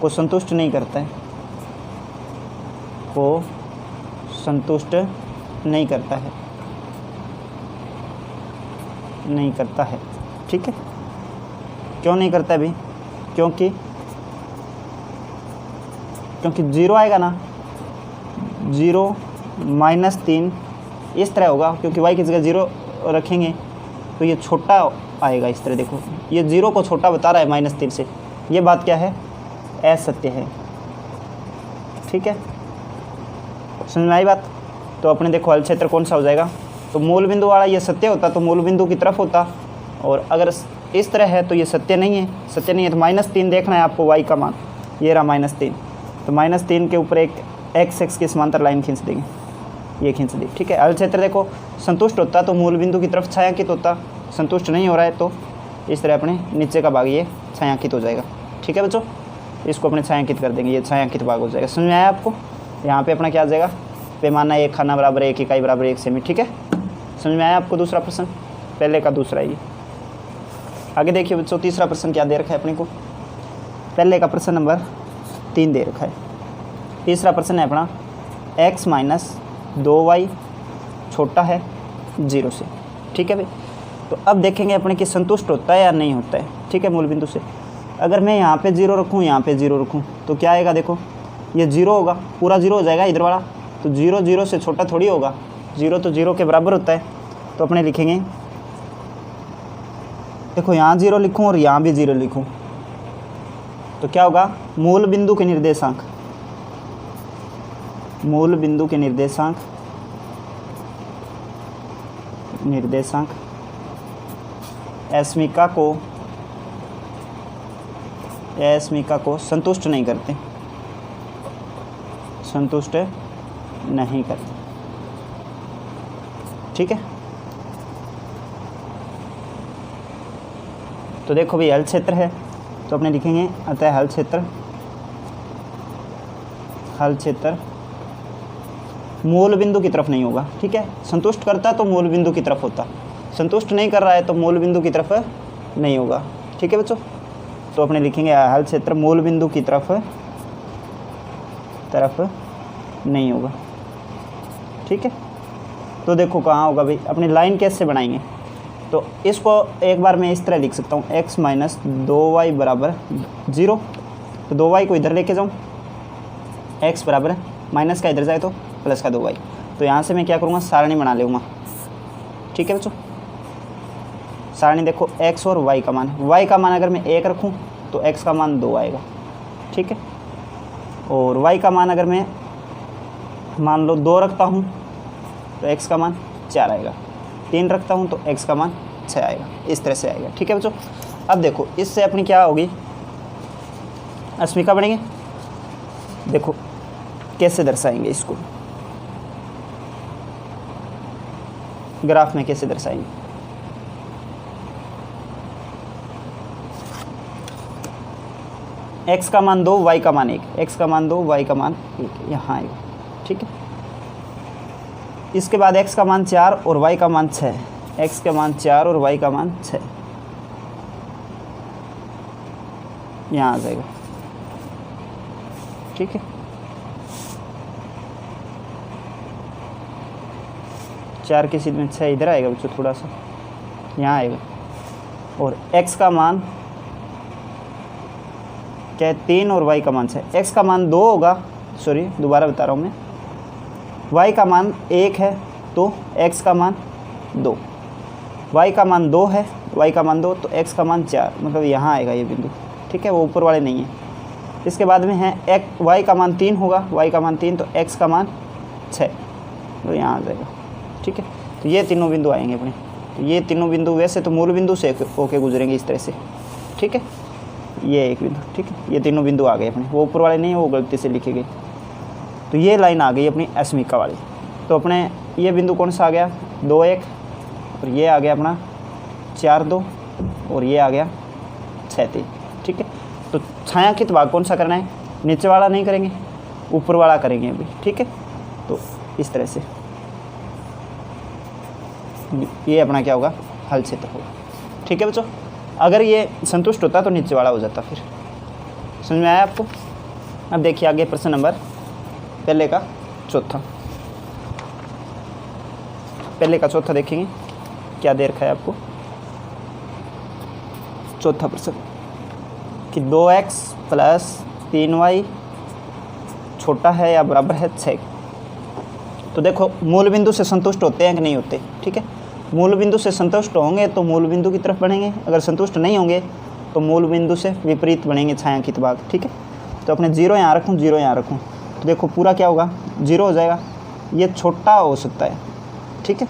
को संतुष्ट नहीं करता है, ठीक है। क्यों नहीं करता है भाई, क्योंकि 0 आएगा ना, 0 -3 इस तरह होगा, क्योंकि y की जगह 0 रखेंगे तो ये छोटा आएगा इस तरह। देखो ये 0 को छोटा बता रहा है -3 से, ये बात क्या है, असत्य है, ठीक है, समझ में आई बात। तो अपने देखो हल क्षेत्र कौन सा हो जाएगा, तो मूल बिंदु वाला ये सत्य होता तो मूल बिंदु की तरफ होता, और अगर इस तरह है तो ये सत्य नहीं है, सत्य नहीं है तो -3 देखना है आपको y का मान, ये रहा -3, तो -3 के ऊपर एक x के समांतर लाइन खींच देंगे, ये खींच दी, ठीक है। हल क्षेत्र देखो संतुष्ट होता तो मूल बिंदु की तरफ छायांकित होता, संतुष्ट नहीं हो रहा है तो इस तरह अपने नीचे का भाग ये छायांकित हो जाएगा, ठीक है बच्चों। इसको अपने छायांकित कर देंगे, ये छायांकित भाग हो जाएगा। समझ में आया आपको। यहाँ पे अपना क्या आ जाएगा, पैमाना 1 खाना बराबर 1 इकाई बराबर 1 सेमी, ठीक है। समझ में आया आपको दूसरा प्रश्न, पहले का दूसरा ये। आगे देखिए बच्चों, तीसरा प्रश्न क्या दे रखा है अपने को, पहले का प्रश्न नंबर 3 दे रखा है। तीसरा प्रश्न है अपना x - 2y छोटा है 0 से, ठीक है भाई। तो अब देखेंगे अपने कि संतुष्ट होता है या नहीं होता है, ठीक है, मूल बिंदु से। अगर मैं यहाँ पे 0 रखूँ, यहाँ पे 0 रखूँ तो क्या आएगा, देखो ये 0 होगा, पूरा 0 हो जाएगा इधर वाला, तो 0 0 से छोटा थोड़ी होगा, 0 तो 0 के बराबर होता है। तो अपने लिखेंगे, देखो यहाँ 0 लिखूँ और यहाँ भी 0 लिखूँ तो क्या होगा, मूल बिंदु के निर्देशांक, मूल बिंदु के निर्देशांक अस्मिका को संतुष्ट नहीं करते, संतुष्ट नहीं करते, ठीक है। तो देखो भाई हल क्षेत्र है तो अपने लिखेंगे, अतः हल क्षेत्र मूल बिंदु की तरफ नहीं होगा, ठीक है। संतुष्ट करता तो मूल बिंदु की तरफ होता, संतुष्ट नहीं कर रहा है तो मूल बिंदु की तरफ नहीं होगा, ठीक है बच्चों। तो अपने लिखेंगे हल क्षेत्र मूल बिंदु की तरफ नहीं होगा, ठीक है। तो देखो कहाँ होगा भाई, अपनी लाइन कैसे बनाएंगे, तो इसको एक बार मैं इस तरह लिख सकता हूँ, x - 2y बराबर 0, तो 2y को इधर लेके जाऊँ, x बराबर माइनस का इधर जाए तो प्लस का 2y, तो यहाँ से मैं क्या करूँगा, सारणी बना लूँगा, ठीक है बच्चों। सारणी देखो x और y का मान, y का मान अगर मैं 1 रखूँ तो x का मान 2 आएगा, ठीक है। और y का मान अगर मैं मान लो 2 रखता हूँ तो x का मान 4 आएगा, 3 रखता हूँ तो x का मान 6 आएगा, इस तरह से आएगा, ठीक है बच्चों। अब देखो इससे अपनी क्या होगी, अस्मिका बनेंगे। देखो कैसे दर्शाएंगे इसको, ग्राफ में कैसे दर्शाएंगे, x का मान 2 y का मान 1, x का मान 2 y का मान 1 यहाँ आएगा, ठीक है। इसके बाद x का मान 4 और y का मान 6, x का मान 4 और y का मान 6 यहाँ आ जाएगा, ठीक है। 4 के सीध में 6 इधर आएगा बच्चों, थोड़ा सा यहाँ आएगा। और x का मान क्या है, 3 और y का मान 6, x का मान 2 होगा, सॉरी दोबारा बता रहा हूँ मैं, y का मान 1 है तो x का मान 2, y का मान 2 है, y का मान 2 तो x का मान 4, मतलब यहाँ आएगा ये बिंदु, ठीक है, वो ऊपर वाले नहीं है। इसके बाद में है y का मान 3 होगा, y का मान 3 तो x का मान 6, तो यहाँ आ जाएगा, ठीक है। तो ये तीनों बिंदु आएंगे अपने, तो ये तीनों बिंदु वैसे तो मूल बिंदु से होके गुजरेंगे इस तरह से, ठीक है। ये एक बिंदु, ठीक है, ये तीनों बिंदु आ गए अपने, वो ऊपर वाले नहीं, वो गलती से लिखे गए। तो ये लाइन आ गई अपनी अस्मिका वाली। तो अपने ये बिंदु कौन सा आ गया, 2 1, और ये आ गया अपना 4 2, और ये आ गया 6 3, ठीक है। तो छायांकित भाग कौन सा करना है, नीचे वाला नहीं करेंगे, ऊपर वाला करेंगे अभी, ठीक है। तो इस तरह से ये अपना क्या होगा, हल क्षेत्र होगा, ठीक है बच्चों। अगर ये संतुष्ट होता तो नीचे वाला हो जाता, फिर समझ में आया आपको। अब देखिए आगे प्रश्न नंबर पहले का चौथा देखेंगे क्या दे रखा है आपको। चौथा प्रश्न कि 2x + 3y छोटा है या बराबर है 6। तो देखो मूल बिंदु से संतुष्ट होते हैं कि नहीं होते, ठीक है। मूल बिंदु से संतुष्ट होंगे तो मूल बिंदु की तरफ बढ़ेंगे, अगर संतुष्ट नहीं होंगे तो मूल बिंदु से विपरीत बढ़ेंगे छायांकित भाग, ठीक है। तो अपने 0 यहाँ रखूँ, 0 यहाँ रखूँ, तो देखो पूरा क्या होगा, 0 हो जाएगा। ये छोटा हो सकता है, ठीक है,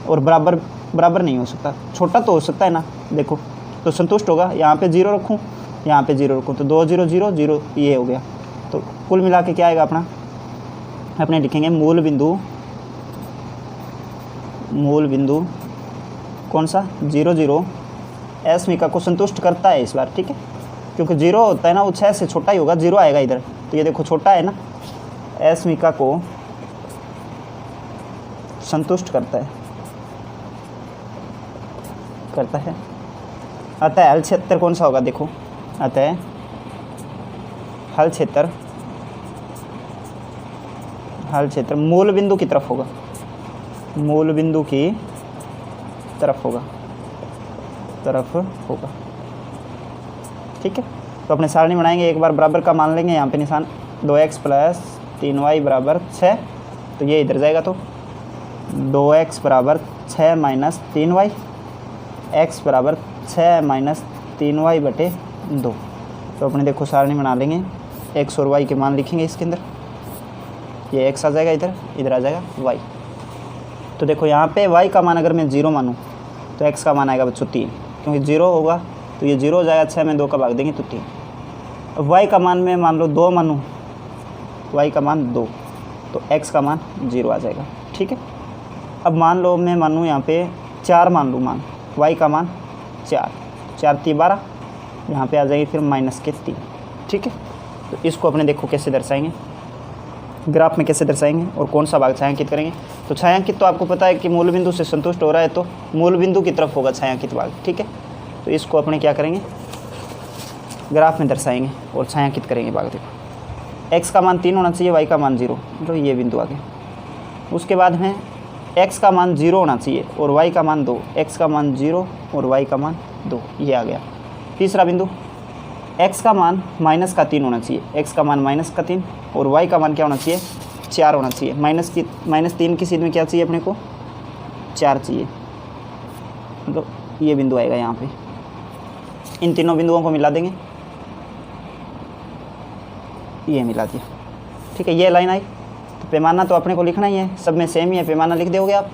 और बराबर बराबर नहीं हो सकता, छोटा तो हो सकता है ना, देखो तो संतुष्ट होगा। यहाँ पे 0 रखूँ, यहाँ पे 0 रखूँ, तो 2 0 0 0 ये हो गया। तो कुल मिला के क्या आएगा अपना, अपने लिखेंगे मूल बिंदु कौन सा, 0 0 अस्मिका को संतुष्ट करता है इस बार, ठीक है, क्योंकि 0 होता है ना वो 6 से छोटा ही होगा, 0 आएगा इधर, तो ये देखो छोटा है ना, अस्मिका को संतुष्ट करता है। अतः हल क्षेत्र कौन सा होगा, देखो अतः हल क्षेत्र मूल बिंदु की तरफ होगा, मूल बिंदु की तरफ होगा, ठीक है। तो अपने सारणी बनाएंगे, एक बार बराबर का मान लेंगे, यहाँ पे निशान 2x + 3y = 6, तो ये इधर जाएगा, तो 2x = 6 - 3y, x = 6 - 3y बटे 2। तो अपने देखो सारणी बना लेंगे, x और y के मान लिखेंगे इसके अंदर, ये x आ जाएगा इधर आ जाएगा y। तो देखो यहाँ पे y का मान अगर मैं 0 मानूँ तो x का मान आएगा बच्चों 3, क्योंकि 0 होगा तो ये 0 हो जाएगा, 6 में 2 का भाग देंगे तो 3। अब y का मान मैं मान लो 2 मानूँ, y का मान 2, तो x का मान 0 आ जाएगा, ठीक है। अब मान लो मैं मानूँ यहाँ पे 4 मान लूँ मान, y का मान 4 3 12, यहाँ पे आ जाएगी फिर -3, ठीक है। तो इसको अपने देखो कैसे दर्शाएंगे, ग्राफ में कैसे दर्शाएंगे और कौन सा भाग छायांकित करेंगे। तो छायांकित तो आपको पता है कि मूल बिंदु से संतुष्ट हो रहा है, तो मूल बिंदु की तरफ होगा छायांकित भाग, ठीक है। तो इसको अपने क्या करेंगे, ग्राफ में दर्शाएंगे और छायांकित करेंगे भाग। देखो x का मान 3 होना चाहिए, y का मान 0, मतलब ये बिंदु आ गया। उसके बाद में x का मान 0 होना चाहिए और y का मान 2, x का मान 0 और y का मान 2, ये आ गया। तीसरा बिंदु x का मान -3 होना चाहिए, x का मान -3 और y का मान क्या होना चाहिए, 4 होना चाहिए। -3 की सीध में क्या चाहिए अपने को, 4 चाहिए, मतलब ये बिंदु आएगा यहाँ पे। इन तीनों बिंदुओं को मिला देंगे, ये मिला दिया, ठीक है, ये लाइन आई। तो पैमाना तो अपने को लिखना ही है, सब में सेम ही है, पैमाना लिख दोगे आप।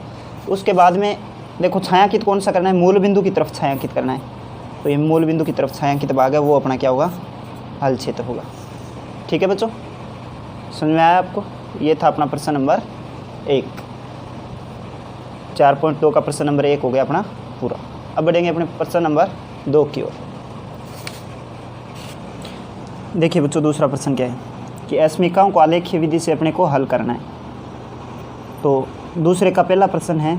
उसके बाद में देखो छायांकित कौन सा करना है, मूल बिंदु की तरफ छायांकित करना है, तो ये मूल बिंदु की तरफ छायांकित भाग है, वो अपना क्या होगा, हल क्षेत्र होगा, ठीक है बच्चों। समझ में आया आपको, ये था अपना प्रश्न नंबर 1, 4.2 का प्रश्न नंबर 1 हो गया अपना पूरा। अब बढ़ेंगे अपने प्रश्न नंबर 2 की ओर। देखिए बच्चों दूसरा प्रश्न क्या है कि अस्मिकाओं को आलेखीय विधि से अपने को हल करना है। तो दूसरे का पहला प्रश्न है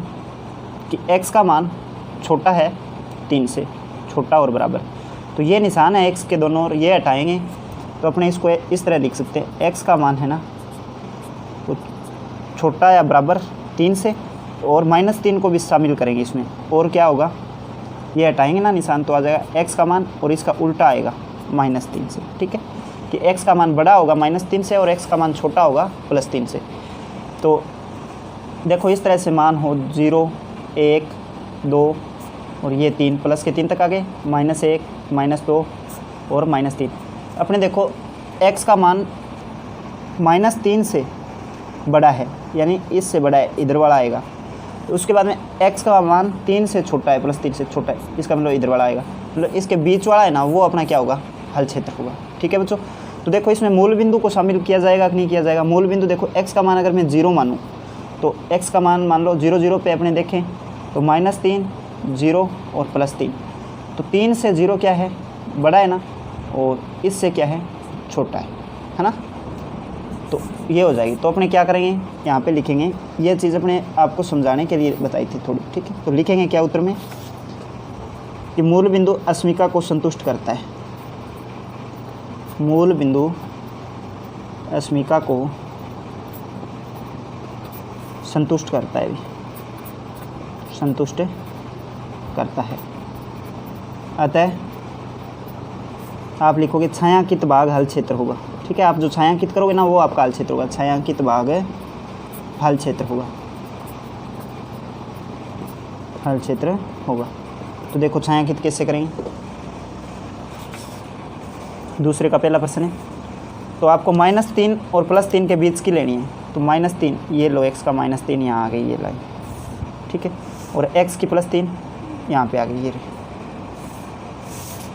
कि x का मान छोटा है 3 से, छोटा और बराबर, तो ये निशान है x के दोनों और ये हटाएंगे तो अपने इसको इस तरह लिख सकते हैं, x का मान है ना तो छोटा या बराबर 3 से, और -3 को भी शामिल करेंगे इसमें, और क्या होगा, ये हटाएंगे ना निशान तो आ जाएगा x का मान और इसका उल्टा आएगा -3 से, ठीक है, कि x का मान बड़ा होगा -3 से और x का मान छोटा होगा +3 से। तो देखो इस तरह से मान हो 0 1 2 और ये 3 प्लस के 3 तक आ गए, -1 -2 और -3। अपने देखो x का मान -3 से बड़ा है, यानी इससे बड़ा है, इधर वाला आएगा। तो उसके बाद में x का मान 3 से छोटा है, +3 से छोटा है, इसका मतलब इधर वाला आएगा, मतलब इसके बीच वाला है ना वो अपना क्या होगा, हल क्षेत्र होगा, ठीक है बच्चों। तो देखो इसमें मूल बिंदु को शामिल किया जाएगा कि नहीं किया जाएगा। मूल बिंदु देखो x का मान अगर मैं 0 मानूँ तो x का मान मान लो 0 0 पे अपने देखें तो -3 0 और +3, तो 3 से 0 क्या है, बड़ा है ना, और इससे क्या है, छोटा है ना, तो ये हो जाएगी। तो अपने क्या करेंगे, यहाँ पे लिखेंगे, ये चीज़ अपने आपको समझाने के लिए बताई थी थोड़ी, ठीक है। तो लिखेंगे क्या उत्तर में कि मूल बिंदु अस्मिका को संतुष्ट करता है, मूल बिंदु अस्मिका को संतुष्ट करता है, संतुष्ट करता है। अतः आप लिखोगे छायांकित भाग हल क्षेत्र होगा, ठीक है। आप जो छायांकित करोगे ना वो आपका हल क्षेत्र होगा, छायांकित भाग हल क्षेत्र होगा, हल क्षेत्र होगा। तो देखो छायांकित कैसे करेंगे, दूसरे का पहला प्रश्न है तो आपको -3 और +3 के बीच की लेनी है। तो -3 ये लो, x का -3 यहाँ आ गई ये लाइन, ठीक है, और x की +3 यहाँ पे आ गई ये रही।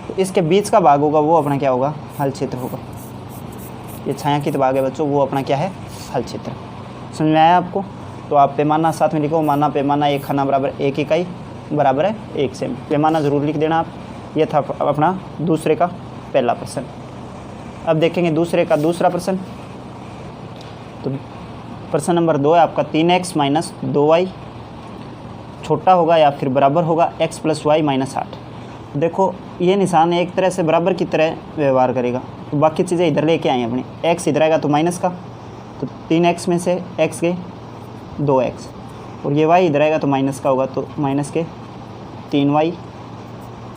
तो इसके बीच का भाग होगा वो अपना क्या होगा, हल क्षेत्र होगा। ये छायांकित भाग है बच्चों, वो अपना क्या है, हल क्षेत्र। समझ में आया आपको? तो आप पैमाना साथ में लिखो, माना पैमाना 1 खाना बराबर 1 इकाई बराबर है 1 सेमी। पैमाना ज़रूर लिख देना आप। ये था अपना दूसरे का पहला प्रश्न। अब देखेंगे दूसरे का दूसरा प्रश्न। तो प्रश्न नंबर 2 है आपका 3x - 2y छोटा होगा या फिर बराबर होगा x + y - 8। देखो ये निशान एक तरह से बराबर की तरह व्यवहार करेगा, तो बाकी चीज़ें इधर लेके आएँ अपनी। x इधर आएगा तो माइनस का, तो 3x में से x गए 2x, और ये y इधर आएगा तो माइनस का होगा, तो माइनस के 3y,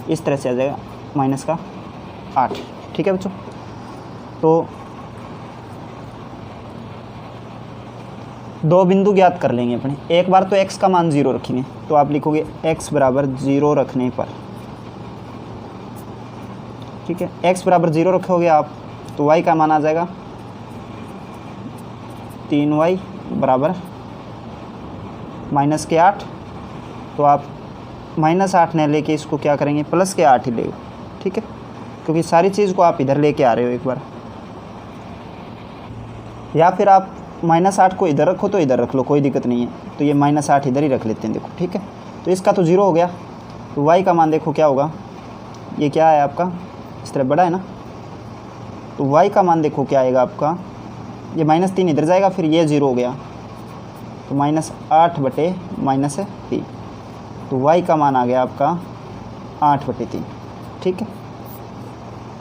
इस तरह से आ जाएगा माइनस का 8। ठीक है बच्चों? तो दो बिंदु ज्ञात कर लेंगे अपने। एक बार तो x का मान 0 रखेंगे, तो आप लिखोगे x बराबर 0 रखने पर, ठीक है, x बराबर 0 रखोगे आप तो y का मान आ जाएगा 3y बराबर माइनस के 8। तो आप -8 न लेके इसको क्या करेंगे, प्लस के 8 ही लेगा, ठीक है, क्योंकि सारी चीज़ को आप इधर लेके आ रहे हो एक बार। या फिर आप -8 को इधर रखो तो इधर रख लो, कोई दिक्कत नहीं है। तो ये -8 इधर ही रख लेते हैं, देखो, ठीक है। तो इसका तो 0 हो गया, तो y का मान देखो क्या होगा, ये क्या है आपका, इस तरह बड़ा है ना, तो y का मान देखो क्या आएगा आपका, ये -3 इधर जाएगा, फिर ये 0 हो गया, तो -8 बटे -3, तो y का मान आ गया आपका 8 बटे 3, ठीक है।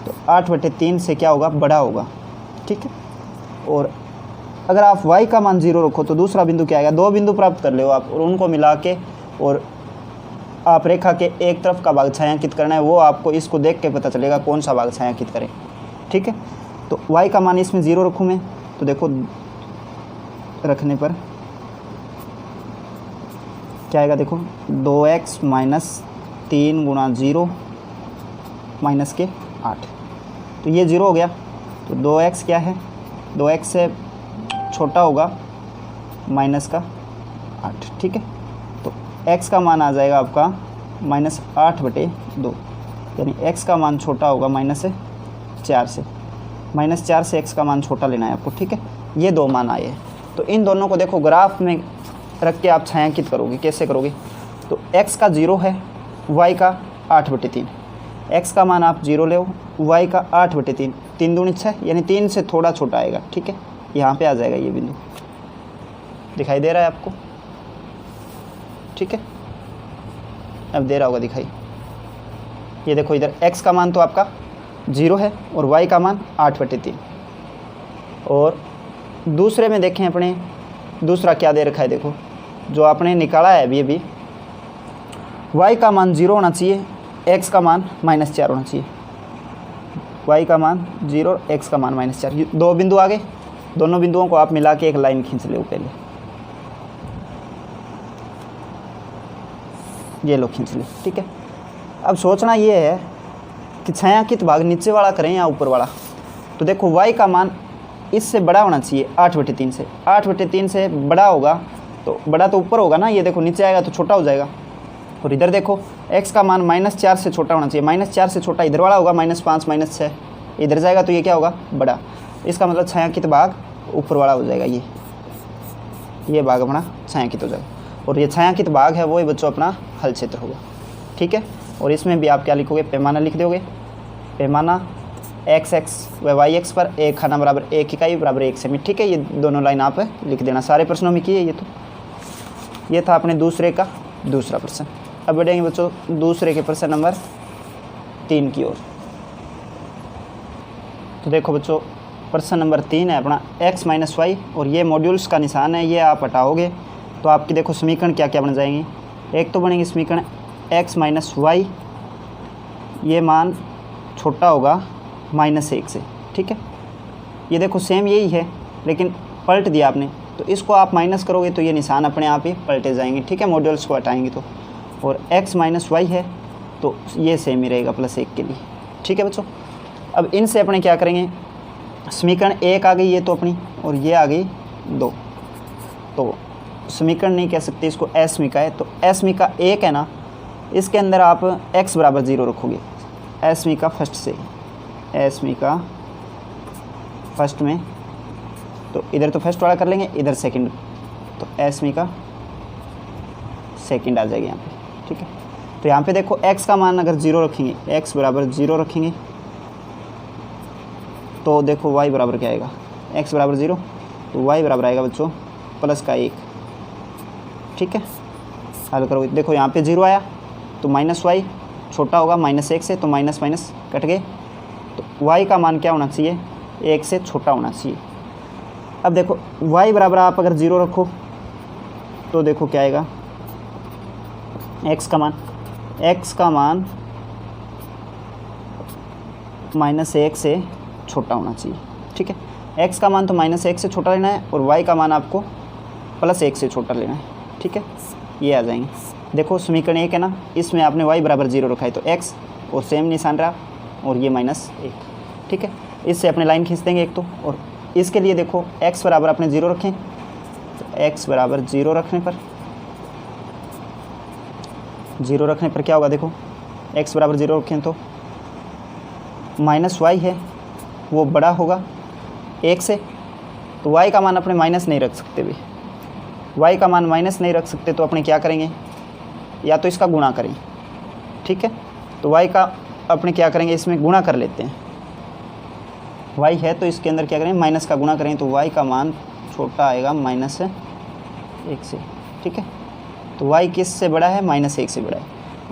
तो 8 बटे 3 से क्या होगा, बड़ा होगा, ठीक है। और अगर आप y का मान 0 रखो तो दूसरा बिंदु क्या आएगा, 2 बिंदु प्राप्त कर ले आप, और उनको मिला के और आप रेखा के एक तरफ का भाग छायांकित करना है, वो आपको इसको देख के पता चलेगा कौन सा भाग छायांकित करें, ठीक है। तो y का मान इसमें 0 रखूँ मैं, तो देखो रखने पर क्या आएगा, देखो 2x - 3 गुणा 0 माइनस के 8, तो ये 0 हो गया। तो 2x क्या है, 2x से छोटा होगा माइनस का 8, ठीक है। तो x का मान आ जाएगा आपका -8 बटे 2, यानी x का मान छोटा होगा -4 से, -4 से x का मान छोटा लेना है आपको, ठीक है। ये दो मान आए हैं, तो इन दोनों को देखो ग्राफ में रख के आप छायांकित करोगे। कैसे करोगे, तो x का 0 है, y का 8 बटे 3, x का मान आप 0 ले, y का 8 बटे 3, 3 दूनी 6, यानी 3 से थोड़ा छोटा आएगा, ठीक है। यहाँ पे आ जाएगा ये बिंदु, दिखाई दे रहा है आपको, ठीक है, अब दे रहा होगा दिखाई। ये देखो इधर x का मान तो आपका 0 है और y का मान 8 बटे 3। और दूसरे में देखें अपने, दूसरा क्या दे रखा है, देखो जो आपने निकाला है अभी y का मान 0 होना चाहिए, x का मान -4 होना चाहिए। y का मान 0 और x का मान -4, दो बिंदु आ गए। दोनों बिंदुओं को आप मिला के एक लाइन खींच लो पहले, ये लो खींच लो, ठीक है। अब सोचना ये है कि छायांकित भाग नीचे वाला करें या ऊपर वाला। तो देखो y का मान इससे बड़ा होना चाहिए 8 बटे 3 से, 8 बटे 3 से बड़ा होगा, तो बड़ा तो ऊपर होगा ना, ये देखो नीचे आएगा तो छोटा हो जाएगा। और इधर देखो x का मान -4 से छोटा होना चाहिए, -4 से छोटा इधर वाला होगा, -5 -6 इधर जाएगा, तो ये क्या होगा, बड़ा। इसका मतलब छायांकित भाग ऊपर वाला हो जाएगा, ये भाग अपना छायांकित हो जाएगा। और ये छायांकित भाग है वो ही बच्चों अपना हल क्षेत्र होगा, ठीक है। और इसमें भी आप क्या लिखोगे, पैमाना लिख दोगे, पैमाना x व y पर 1 खाना बराबर 1 इकाई बराबर 1 सेमी, ठीक है। ये दोनों लाइन आप लिख देना, सारे प्रश्नों में किए ये। तो ये था अपने दूसरे का दूसरा प्रश्न। अब बढ़ेंगे बच्चों दूसरे के प्रश्न नंबर 3 की ओर। तो देखो बच्चों प्रश्न नंबर 3 है अपना x - y, और ये मॉड्यूल्स का निशान है, ये आप हटाओगे तो आपकी देखो समीकरण क्या क्या बन जाएंगी। एक तो बनेगी समीकरण x - y, ये मान छोटा होगा -1 से, ठीक है। ये देखो सेम यही है, लेकिन पलट दिया आपने, तो इसको आप माइनस करोगे तो ये निशान अपने आप ही पलटे जाएंगे, ठीक है, मॉड्यूल्स को हटाएंगे तो। और x - y है तो ये सेम ही रहेगा +1 के लिए, ठीक है बच्चों। अब इनसे अपने क्या करेंगे, समीकरण 1 आ गई ये तो अपनी, और ये आ गई 2। तो समीकरण नहीं कह सकते इसको, असमीका है। तो असमीका 1 है ना, इसके अंदर आप x बराबर 0 रखोगे। असमीका फर्स्ट से, असमीका फर्स्ट में, तो इधर तो फर्स्ट वाला कर लेंगे, इधर सेकंड, तो असमीका सेकंड आ जाएगी यहाँ पे, ठीक है। तो यहाँ पे देखो x का मान अगर 0 रखेंगे, x बराबर 0 रखेंगे, तो देखो y बराबर क्या आएगा, x बराबर 0, तो y बराबर आएगा बच्चों प्लस का 1, ठीक है। हल करो, देखो यहाँ पे 0 आया तो माइनस वाई छोटा होगा -1 से, तो माइनस माइनस कट गए, तो y का मान क्या होना चाहिए, 1 से छोटा होना चाहिए। अब देखो y बराबर आप अगर 0 रखो तो देखो क्या आएगा, x का मान -1 से छोटा होना चाहिए, ठीक है। x का मान तो -1 से छोटा लेना है, और y का मान आपको +1 से छोटा लेना है, ठीक है। ये आ जाएंगे। देखो समीकरण 1 है ना, इसमें आपने y बराबर 0 रखा है, तो x और सेम निशान रहा, और ये -1, ठीक है। इससे अपने लाइन खींच देंगे एक तो, और इसके लिए देखो x बराबर अपने 0 रखें, तो x बराबर 0 रखने पर क्या होगा, देखो x बराबर 0 रखें तो -y है वो बड़ा होगा 1 से, तो y का मान अपने माइनस नहीं रख सकते भी, y का मान माइनस नहीं रख सकते, तो अपने क्या करेंगे, या तो इसका गुणा करें, ठीक है। तो y का अपने क्या करेंगे, इसमें गुणा कर लेते हैं, y है तो इसके अंदर क्या करें, माइनस का गुणा करें, तो y का मान छोटा आएगा -1 से, ठीक है। तो y किस से बड़ा है, -1 से बड़ा है।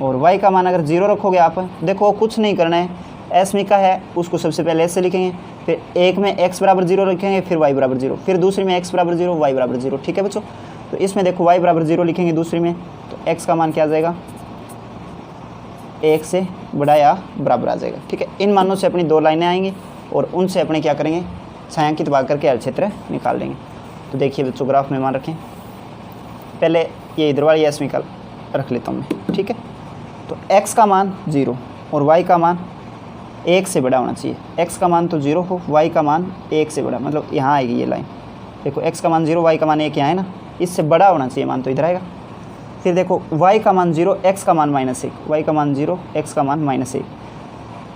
और y का मान अगर 0 रखोगे आप, देखो कुछ नहीं करना है, असमीका है उसको सबसे पहले ऐसे लिखेंगे, फिर एक में x बराबर 0 रखेंगे, फिर y बराबर 0, फिर दूसरी में x बराबर 0, y बराबर 0, ठीक है बच्चों। तो इसमें देखो y बराबर 0 लिखेंगे दूसरी में, तो x का मान क्या आ जाएगा, 1 से बड़ा या बराबर आ जाएगा, ठीक है। इन मानों से अपनी 2 लाइनें आएंगी, और उनसे अपने क्या करेंगे, छायांकित भाग करके हल क्षेत्र निकाल देंगे। तो देखिए बच्चों ग्राफ में मान रखें, पहले ये इधर वाली असमीका रख लेता हूँ मैं, ठीक है। तो x का मान 0 और y का मान 1 से बड़ा होना चाहिए, x का मान तो 0 हो, y का मान 1 से बड़ा, मतलब यहाँ आएगी ये लाइन, देखो x का मान 0, y का मान 1 यहाँ है ना, इससे बड़ा होना चाहिए मान, तो इधर आएगा। फिर देखो y का मान 0, x का मान -1, y का मान 0, x का मान -1,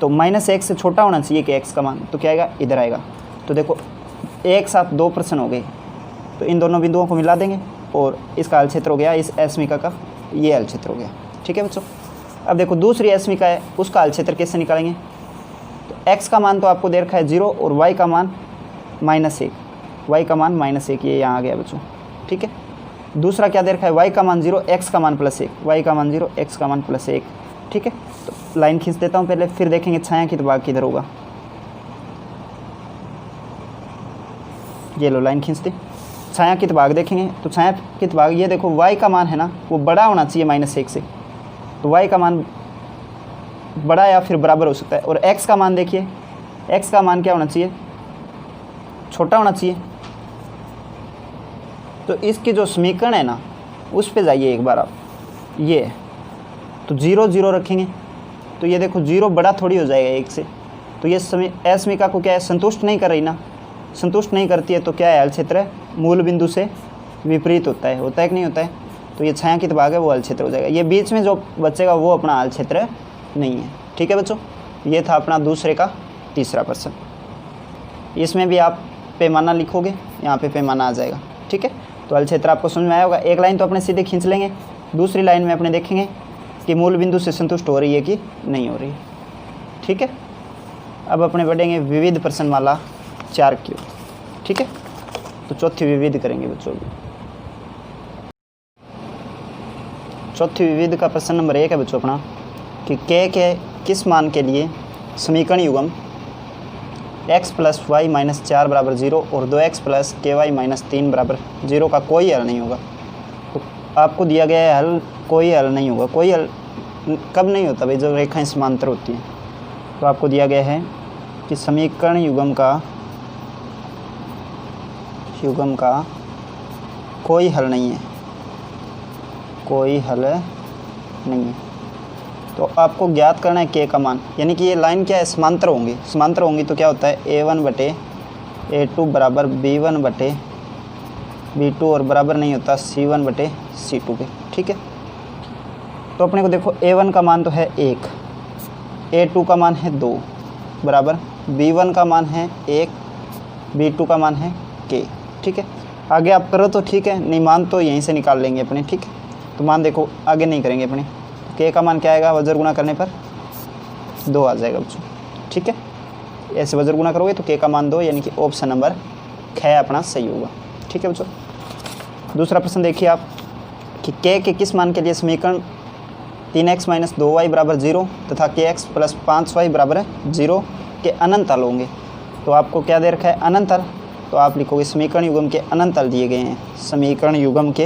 तो -1 से छोटा होना चाहिए कि x का मान, तो क्या आएगा, इधर आएगा। तो देखो एक साथ 2 प्रश्न हो गए, तो इन दोनों बिंदुओं को मिला देंगे, और इसका हल क्षेत्र हो गया, इस असमीका का ये हल क्षेत्र हो गया, ठीक है बच्चों। अब देखो दूसरी असमीका है, उसका हल क्षेत्र कैसे निकालेंगे, तो x का मान तो आपको दे रखा है 0, और y का मान -1, y का मान -1, ये यहाँ आ गया बच्चों, ठीक है। दूसरा क्या दे रखा है, y का मान 0, x का मान +1, y का मान 0, x का मान +1, ठीक है। तो लाइन खींच देता हूँ पहले, फिर देखेंगे छायांकित भाग किधर होगा। ये लो लाइन खींच दी, छायांकित भाग देखेंगे, तो छायांकित भाग ये देखो y का मान है ना, वो बड़ा होना चाहिए -1 से, तो y का मान बड़ा या फिर बराबर हो सकता है। और x का मान देखिए, x का मान क्या होना चाहिए, छोटा होना चाहिए। तो इसकी जो समीकरण है ना, उस पे जाइए एक बार आप, ये तो 0 0 रखेंगे, तो ये देखो 0 बड़ा थोड़ी हो जाएगा 1 से, तो ये असमीका को क्या है, संतुष्ट नहीं कर रही ना, संतुष्ट नहीं करती है, तो क्या है, हल क्षेत्र मूल बिंदु से विपरीत होता है कि नहीं होता है, तो ये छायांकित भाग है वो हल क्षेत्र हो जाएगा। ये बीच में जो बचेगा वो अपना हल क्षेत्र नहीं है, ठीक है बच्चों। ये था अपना दूसरे का तीसरा प्रश्न। इसमें भी आप पैमाना लिखोगे, यहाँ पे पैमाना आ जाएगा, ठीक है। तो हल क्षेत्र आपको समझ में आया होगा। एक लाइन तो अपने सीधे खींच लेंगे, दूसरी लाइन में अपने देखेंगे कि मूल बिंदु से संतुष्ट हो रही है कि नहीं हो रही है, ठीक है। अब अपने बढ़ेंगे विविध प्रश्नमाला 4 की, ठीक है। तो चौथी विविध करेंगे बच्चों। चौथी विविध का प्रश्न नंबर 1 है बच्चों अपना कि के किस मान के लिए समीकरण युग्म x + y - 4 = 0 और 2x + ky - 3 = 0 का कोई हल नहीं होगा। तो आपको दिया गया है हल, कोई हल नहीं होगा। कोई हल कब नहीं होता भाई, जब रेखाएं समांतर होती हैं। तो आपको दिया गया है कि समीकरण युग्म का कोई हल नहीं है, कोई हल नहीं है। तो आपको ज्ञात करना है k का मान, यानी कि ये लाइन क्या है, समांतर होंगी। समांतर होंगी तो क्या होता है, a1/a A2 बराबर B1 बटे B2 और बराबर नहीं होता C1 बटे C2 के। ठीक है, तो अपने को देखो A1 का मान तो है 1, A2 का मान है 2 बराबर B1 का मान है 1, B2 का मान है K। ठीक है, आगे आप करो तो ठीक है, नहीं मान तो यहीं से निकाल लेंगे अपने। ठीक है, तो मान देखो आगे नहीं करेंगे अपने। K का मान क्या आएगा, वजर गुना करने पर 2 आ जाएगा बच्चों। ठीक है, ऐसे वजर गुना करोगे तो K का मान 2, यानी कि ऑप्शन नंबर ख अपना सही होगा। ठीक है बच्चों, दूसरा प्रश्न देखिए आप कि K के किस मान के लिए समीकरण 3x - 2y बराबर 0 तथा kx + 5y बराबर 0 के अनंत हल होंगे। तो आपको क्या दे रखा है, अनंत हल। तो आप लिखोगे समीकरण युग्म के अनंत हल दिए गए हैं, समीकरण युग्म के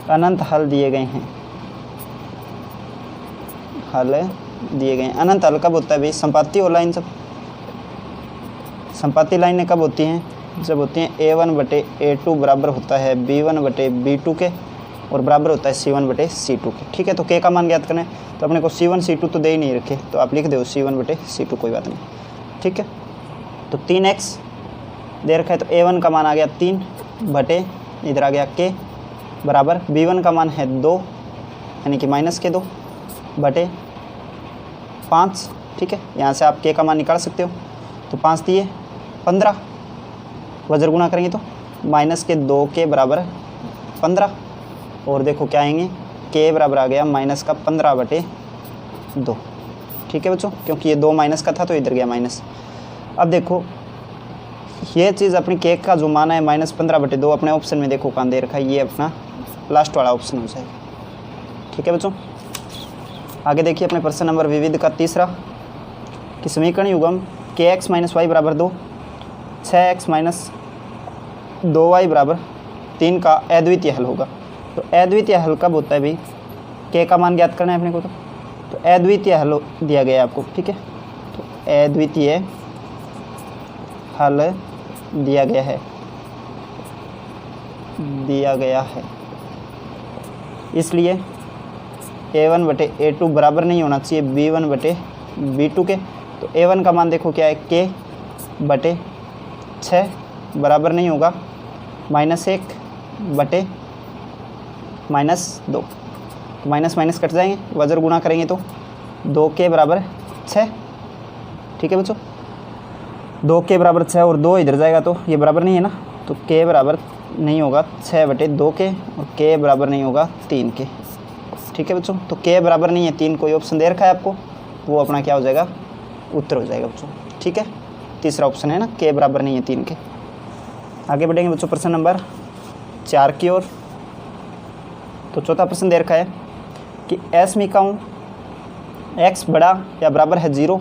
अनंत हल दिए गए हैं, हल दिए गए हैं। अनंत हल कब होता है भाई, संपाती और लाइन। सब संपाती लाइनें कब होती हैं, जब होती हैं A1 बटे A2 बराबर होता है B1 बटे B2 के और बराबर होता है C1 बटे C2 के। ठीक है, तो K का मान ज्ञात करना है, तो अपने को C1 C2 तो दे ही नहीं रखे, तो आप लिख दो C1 बटे C2, कोई बात नहीं। ठीक है, तो 3x दे रखा है, तो A1 का मान आ गया 3 बटे इधर आ गया K बराबर B1 का मान है 2 यानी कि -2 बटे 5। ठीक है, यहाँ से आप K का मान निकाल सकते हो, तो 5 दिए 15, वजर गुना करेंगे तो -2 के बराबर 15, और देखो क्या आएंगे, K बराबर आ गया -15 बटे 2। ठीक है बच्चों, क्योंकि ये 2 माइनस का था तो इधर गया माइनस। अब देखो ये चीज़ अपनी K का जो मान है -15 बटे 2 अपने ऑप्शन में देखो कहाँ दे रखा है, ये अपना लास्ट वाला ऑप्शन हो जाएगा। ठीक है बच्चों, आगे देखिए अपने प्रश्न नंबर विविध का तीसरा कि समीकरण युग्म kx - y बराबर 2, 6x - 2y बराबर 3 का अद्वितीय हल होगा। तो अद्वितीय हल कब होता है भाई, K का मान ज्ञात करना है अपने को। तो अद्वितीय हल दिया गया है आपको। ठीक है, तो अद्वितीय हल दिया गया है, इसलिए A1 बटे A2 बराबर नहीं होना चाहिए B1 बटे B2 के। तो A1 का मान देखो क्या है, K बटे 6 बराबर नहीं होगा -1 बटे -2, तो माइनस कट जाएंगे, वजर गुना करेंगे तो 2 के बराबर 6। ठीक है बच्चों, 2 के बराबर 6 और 2 इधर जाएगा तो ये बराबर नहीं है ना, तो K बराबर नहीं होगा 6 बटे 2 के और K बराबर नहीं होगा 3 के। ठीक है बच्चों, तो K बराबर नहीं है 3, कोई ऑप्शन दे रखा है आपको, वो अपना क्या हो जाएगा, उत्तर हो जाएगा बच्चों। ठीक है, तीसरा ऑप्शन है ना, K बराबर नहीं है 3 के। आगे बढ़ेंगे बच्चों प्रश्न नंबर 4 की ओर। तो चौथा प्रश्न दे रखा है कि असमीकाओं x बड़ा या बराबर है 0,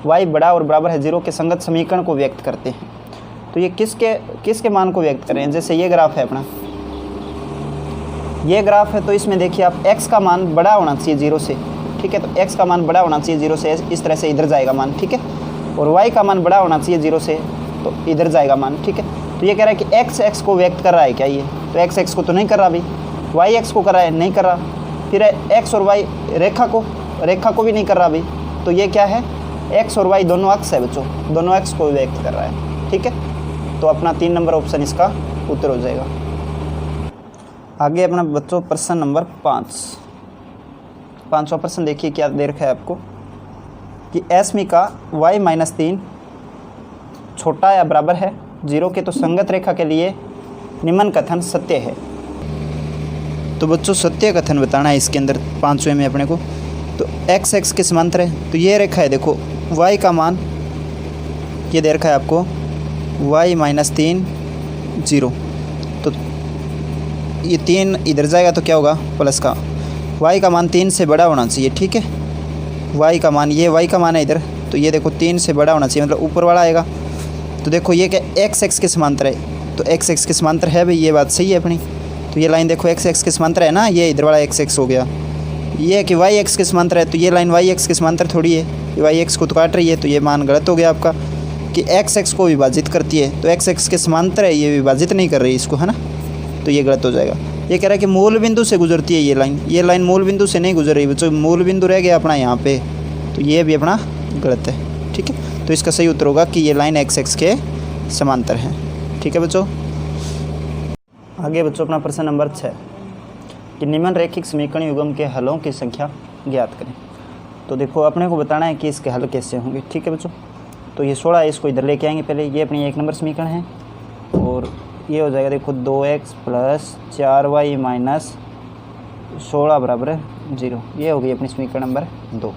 y बड़ा और बराबर है 0 के संगत समीकरण को व्यक्त करते हैं। तो ये किसके मान को व्यक्त करें, जैसे ये ग्राफ है अपना, ये ग्राफ है, तो इसमें देखिए आप x का मान बड़ा होना चाहिए 0 से। ठीक है, तो x का मान बड़ा होना चाहिए 0 से, इस तरह से इधर जाएगा मान। ठीक है, और y का मान बड़ा होना चाहिए 0 से, तो इधर जाएगा मान। ठीक है, तो ये कह रहा है कि x को व्यक्त कर रहा है क्या ये, तो x को तो नहीं कर रहा भाई, y x को कर रहा है, नहीं कर रहा। फिर x और y रेखा को भी नहीं कर रहा भाई, तो ये क्या है, x और y दोनों अक्ष है बच्चों, दोनों अक्ष को व्यक्त कर रहा है। ठीक है, तो अपना 3 नंबर ऑप्शन इसका उत्तर हो जाएगा। आगे अपना बच्चों प्रश्न नंबर 5, पाँचवा प्रश्न देखिए क्या दे रखा है आपको कि एसमी का y - 3 छोटा या बराबर है 0 के, तो संगत रेखा के लिए निम्न कथन सत्य है। तो बच्चों सत्य कथन बताना है इसके अंदर 5वें में अपने को। तो x के समांतर है, तो ये रेखा है, देखो y का मान ये दे रखा है आपको y - 3 0, तो ये 3 इधर जाएगा तो क्या होगा, प्लस का y का मान 3 से बड़ा होना चाहिए। ठीक है, y का मान, ये y का मान है इधर, तो ये देखो 3 से बड़ा होना चाहिए, मतलब ऊपर वाला आएगा। तो देखो ये क्या x के समांतर है, तो x के समांतर है भाई, ये बात सही है अपनी। तो ये लाइन देखो x के समांतर है ना, ये इधर वाला x हो गया। ये है कि y के समांतर है, तो ये लाइन y के समांतर थोड़ी है, ये y को तो काट रही है, तो ये मान गलत हो गया आपका कि x को विभाजित करती है, तो x के समांतर है, ये विभाजित नहीं कर रही इसको, है ना, तो ये गलत हो जाएगा। ये कह रहा है कि मूल बिंदु से गुजरती है ये लाइन मूल बिंदु से नहीं गुजर रही बच्चों, मूल बिंदु रह गया अपना यहाँ पे, तो ये भी अपना गलत है। ठीक है, तो इसका सही उत्तर होगा कि ये लाइन एक्स एक्स के समांतर है। ठीक है बच्चों। आगे बच्चों अपना प्रश्न नंबर 6 कि निम्न रैखिक समीकरण युग्म के हलों की संख्या ज्ञात करें। तो देखो अपने को बताना है कि इसके हल कैसे होंगे। ठीक है बच्चों। तो ये 16 है, इसको इधर लेके आएंगे। पहले ये अपनी 1 नंबर समीकरण है और ये हो जाएगा देखो 2x + 4y - 16 बराबर 0। ये हो गई अपनी समीकरण नंबर 2।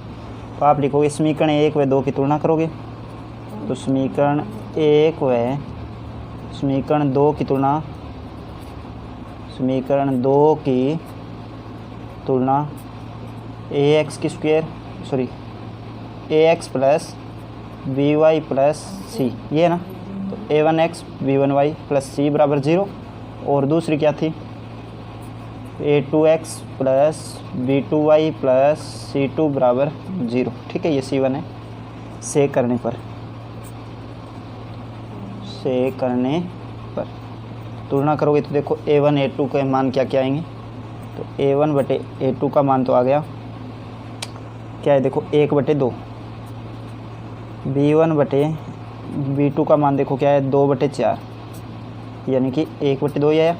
तो आप लिखोगे समीकरण 1 व 2 की तुलना करोगे। तो समीकरण 1 व समीकरण 2 की तुलना, समीकरण 2 की तुलना ax + by + c, ये है ना। तो a1x b1y + c बराबर 0। और दूसरी क्या थी, a2x + b2y + c2 बराबर 0। ठीक है, ये c1 है। से करने पर तुलना करोगे तो देखो a1 a2 के मान क्या क्या आएंगे। तो a1 बटे a2 का मान तो आ गया, क्या है देखो 1/2। b1 बटे b2 का मान देखो क्या है 2/4, यानी कि 1/2 ही आया।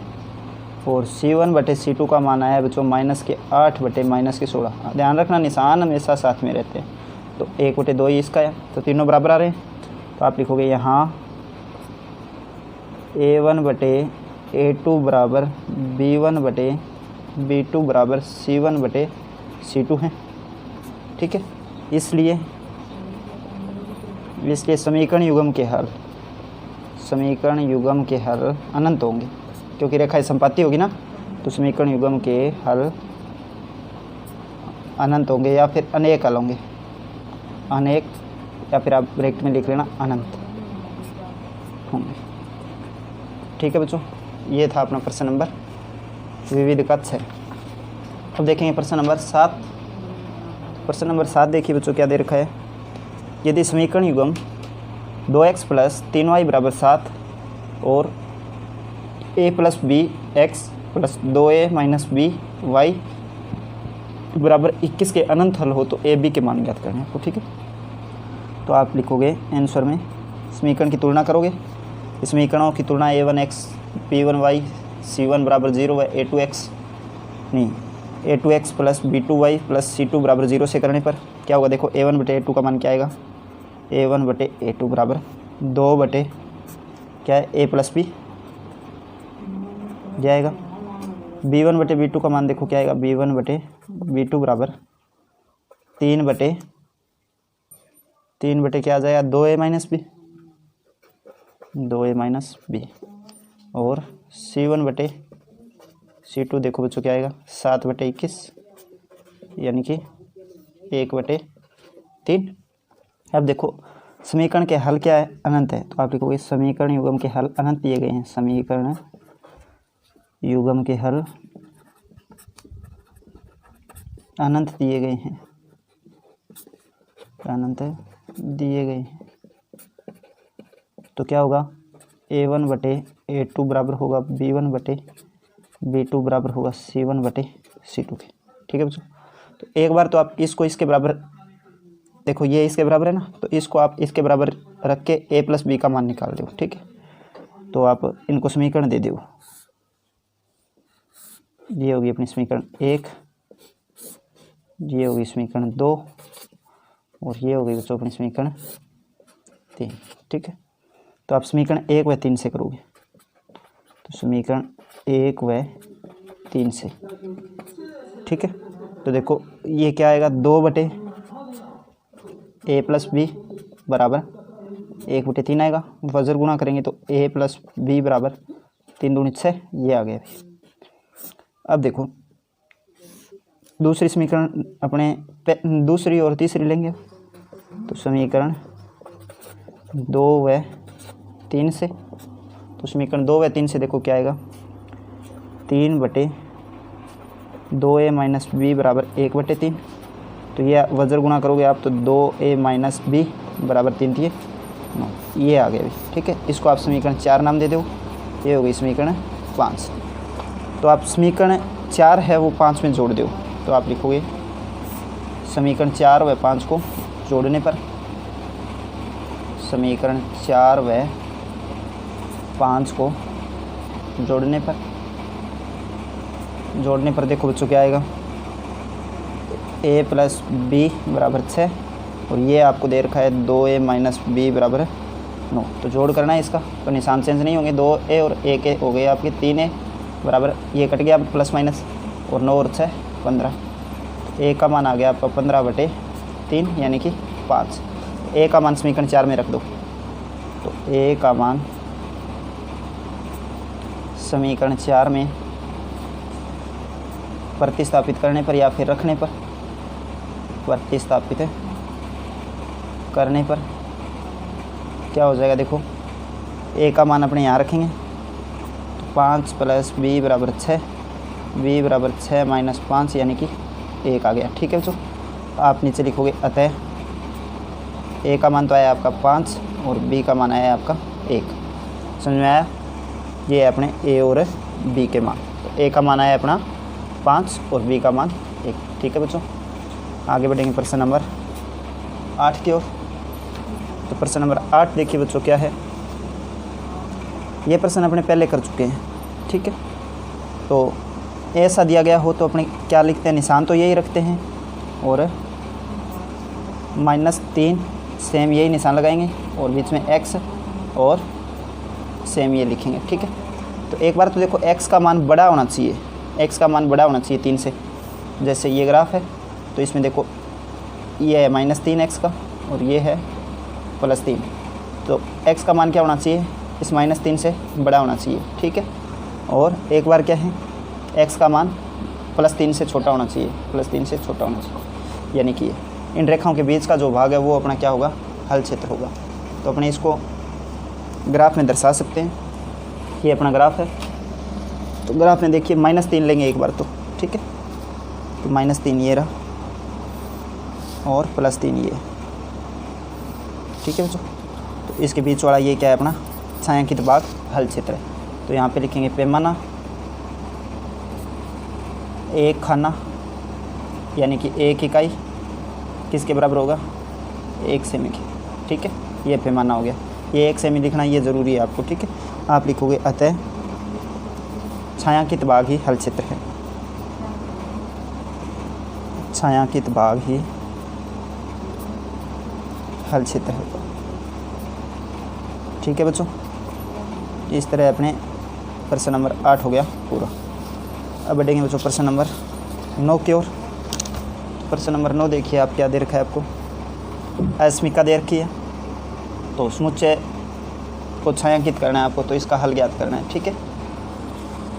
और c1 बटे c2 का मान आया है बच्चों -8 बटे -16। ध्यान रखना निशान हमेशा साथ में रहते हैं। तो 1/2 ही इसका है। तो तीनों बराबर आ रहे हैं। तो आप लिखोगे यहाँ a1 बटे a2 बराबर b1 बटे b2 बराबर c1 बटे c2 है। ठीक है, इसलिए समीकरण युग्म के हल अनंत होंगे, क्योंकि रेखा संपाती होगी ना। तो समीकरण युग्म के हल अनंत होंगे या फिर अनेक हल होंगे। अनेक, या फिर आप ब्रैकेट में लिख लेना अनंत होंगे। ठीक है बच्चों, ये था अपना प्रश्न नंबर विविध का 6। अब देखेंगे प्रश्न नंबर 7। प्रश्न नंबर 7 देखिए बच्चों क्या दे रखा है। यदि समीकरण युग्म 2x + 3y = 7 और a + bx + 2a - by = 21 के अनंत हल हो तो a b के मान ज्ञात करने हैं आपको। ठीक है, तो आप लिखोगे आंसर में समीकरण की तुलना करोगे। समीकरणों की तुलना a1x b1y c1 = 0 व a2x + b2y + c2 = 0 से करने पर क्या होगा देखो a1 बटे a2 का मान क्या आएगा। a1 बटे a2 बराबर 2 बटे क्या है a + b जाएगा। b1 बटे b2 का मान देखो क्या आएगा। b1 बटे b2 बराबर 3 बटे क्या आ जाएगा 2a - b। और c1 बटे c2 देखो बच्चों क्या आएगा 7/21, यानी कि 1/3। अब देखो समीकरण के हल क्या है, अनंत है। तो आप लिखोगे समीकरण युग्म के हल अनंत दिए गए हैं। समीकरण युग्म के हल अनंत दिए गए हैं, तो क्या होगा a1 बटे a2 बराबर होगा b1 बटे b2 बराबर होगा c1 बटे c2 के। ठीक है बच्चों। तो एक बार तो आप इसको इसके बराबर देखो, ये इसके बराबर है ना, तो इसको आप इसके बराबर रख के a + b का मान निकाल दो। ठीक है, तो आप इनको समीकरण दे दो। ये होगी अपनी समीकरण 1, ये होगी समीकरण 2 और ये होगी बच्चों अपनी समीकरण 3। ठीक है, तो आप समीकरण 1 व 3 से करोगे। तो समीकरण 1 व 3 से, ठीक है, तो देखो ये क्या आएगा 2 बटे a + b बराबर 1/3 आएगा। वजर गुणा करेंगे तो a + b बराबर 3 दूनी 6, ये आ गया। अब देखो दूसरी समीकरण अपने दूसरी और तीसरी लेंगे। तो समीकरण 2 व 3 से, तो समीकरण 2 व 3 से देखो क्या आएगा 3 बटे 2a - b बराबर 1/3। तो ये वजर गुणा करोगे आप तो 2a - b बराबर 3 थी, ये आ गया। ठीक है, इसको आप समीकरण 4 नाम दे दो। ये हो गई समीकरण 5। तो आप समीकरण 4 है वो 5 में जोड़ दो। तो आप लिखोगे समीकरण 4 व 5 को जोड़ने पर समीकरण 4 व 5 को जोड़ने पर देखो बच्चों क्या आएगा, a प्लस बी बराबर 6 और ये आपको दे रखा है 2a माइनस बी बराबर 9। तो जोड़ करना है इसका, तो निशान चेंज नहीं होंगे, 2a और 1a हो गए आपके 3a बराबर, ये कट गया प्लस माइनस, और 9 और 6 15। a का मान आ गया आपका 15/3 यानी कि 5। a का मान समीकरण 4 में रख दो, तो a का मान समीकरण 4 में प्रतिस्थापित करने पर या फिर रखने पर, प्रतिस्थापित करने पर क्या हो जाएगा, देखो a का मान अपने यहाँ रखेंगे, तो 5 प्लस b बराबर 6, b बराबर 6 माइनस 5 यानी कि 1 आ गया। ठीक है बच्चों, आप नीचे लिखोगे अतः a का मान तो आया आपका 5 और b का मान आया आपका 1। समझ में आया? ये है अपने a और b के मान। तो a का मान आया अपना 5 और b का मान 1। ठीक है बच्चों, आगे बढ़ेंगे प्रश्न नंबर 8 की ओर। तो प्रश्न नंबर 8 देखिए बच्चों क्या है, ये प्रश्न अपने पहले कर चुके हैं। ठीक है, तो ऐसा दिया गया हो तो अपने क्या लिखते हैं, निशान तो यही रखते हैं और -3 सेम यही निशान लगाएंगे और बीच में x और सेम ये लिखेंगे। ठीक है, तो एक बार तो देखो x का मान बड़ा होना चाहिए, x का मान बड़ा होना चाहिए 3 से। जैसे ये ग्राफ है तो इसमें देखो ये है -3x का और ये है +3, तो x का मान क्या होना चाहिए, इस -3 से बड़ा होना चाहिए। ठीक है, और एक बार क्या है, x का मान +3 से छोटा होना चाहिए, +3 से छोटा होना चाहिए, यानी कि इन रेखाओं के बीच का जो भाग है वो अपना क्या होगा, हल क्षेत्र होगा। तो अपने इसको ग्राफ में दर्शा सकते हैं। ये अपना ग्राफ है, तो ग्राफ में देखिए -3 लेंगे एक बार तो। ठीक है, तो -3 ये रहा और +3 ये। ठीक है बच्चों, तो इसके बीच वाला ये क्या है, अपना छायांकित भाग हल क्षेत्र है। तो यहाँ पे लिखेंगे पैमाना 1 खाना यानी कि 1 इकाई किसके बराबर होगा, 1 सेमी की। ठीक है, ये पैमाना हो गया, ये 1 सेमी लिखना ये ज़रूरी है आपको। ठीक है, आप लिखोगे अतः छायांकित भाग ही हल क्षेत्र है, छायांकित भाग ही हल क्षेत्र है। ठीक है बच्चों, इस तरह अपने प्रश्न नंबर 8 हो गया पूरा। अब बढ़ेंगे बच्चों प्रश्न नंबर 9 की ओर। प्रश्न नंबर 9 देखिए आप क्या दे रखा है आपको, अस्मिका दे रखी है, तो समुच्चय को छायांकित करना है आपको, तो इसका हल ज्ञात करना है। ठीक है,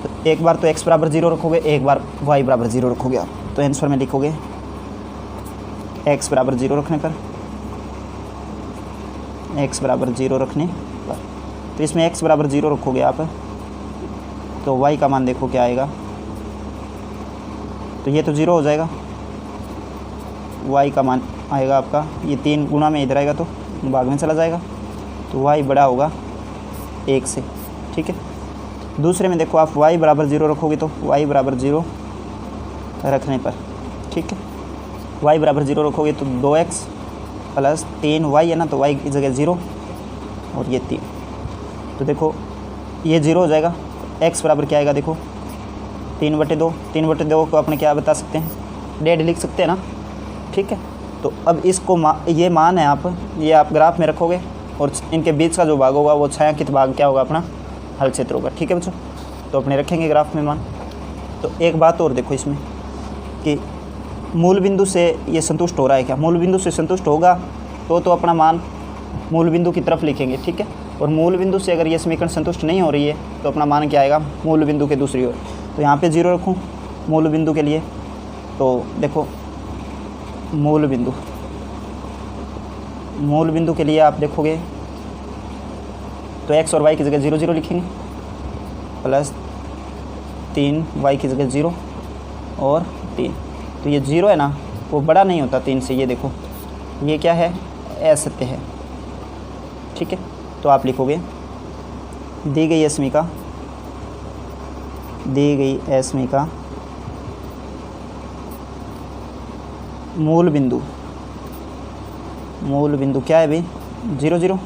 तो एक बार तो x बराबर 0 रखोगे, एक बार y बराबर 0 रखोगे आप। तो आंसर में लिखोगे x बराबर 0 रखने पर, x बराबर 0 रखने पर, तो इसमें x बराबर 0 रखोगे आप, तो y का मान देखो क्या आएगा, तो ये तो 0 हो जाएगा, y का मान आएगा आपका, ये 3 गुना में इधर आएगा तो भाग में चला जाएगा, तो y बड़ा होगा 1 से। ठीक है, दूसरे में देखो आप y बराबर 0 रखोगे, तो y बराबर 0 रखने पर, ठीक है, y बराबर 0 रखोगे तो 2x प्लस 3y है ना, तो y की जगह 0 और ये 3, तो देखो ये 0 हो जाएगा। x बराबर क्या आएगा, देखो 3/2, 3/2 को अपने क्या बता सकते हैं, 1.5 लिख सकते हैं ना। ठीक है, तो अब इसको ये मान है ये आप ग्राफ में रखोगे और इनके बीच का जो भाग होगा वो छायांकित भाग क्या होगा, अपना हल क्षेत्र होगा। ठीक है बच्चों, तो अपने रखेंगे ग्राफ में मान। तो एक बात और देखो इसमें कि मूल बिंदु से ये संतुष्ट हो रहा है क्या, मूल बिंदु से संतुष्ट होगा तो अपना मान मूल बिंदु की तरफ लिखेंगे। ठीक है, और मूल बिंदु से अगर ये समीकरण संतुष्ट नहीं हो रही है तो अपना मान क्या आएगा, मूल बिंदु के दूसरी ओर। तो यहाँ पे 0 रखूँ मूल बिंदु के लिए, तो देखो मूल बिंदु के लिए आप देखोगे तो x और y की जगह 0 0 लिखेंगे, प्लस 3y की जगह 0 और 3, तो ये 0 है ना, वो बड़ा नहीं होता 3 से। ये देखो ये क्या है, असत्य है। ठीक है, तो आप लिखोगे दी गई अस्मिका मूल बिंदु क्या है भाई, 0 0,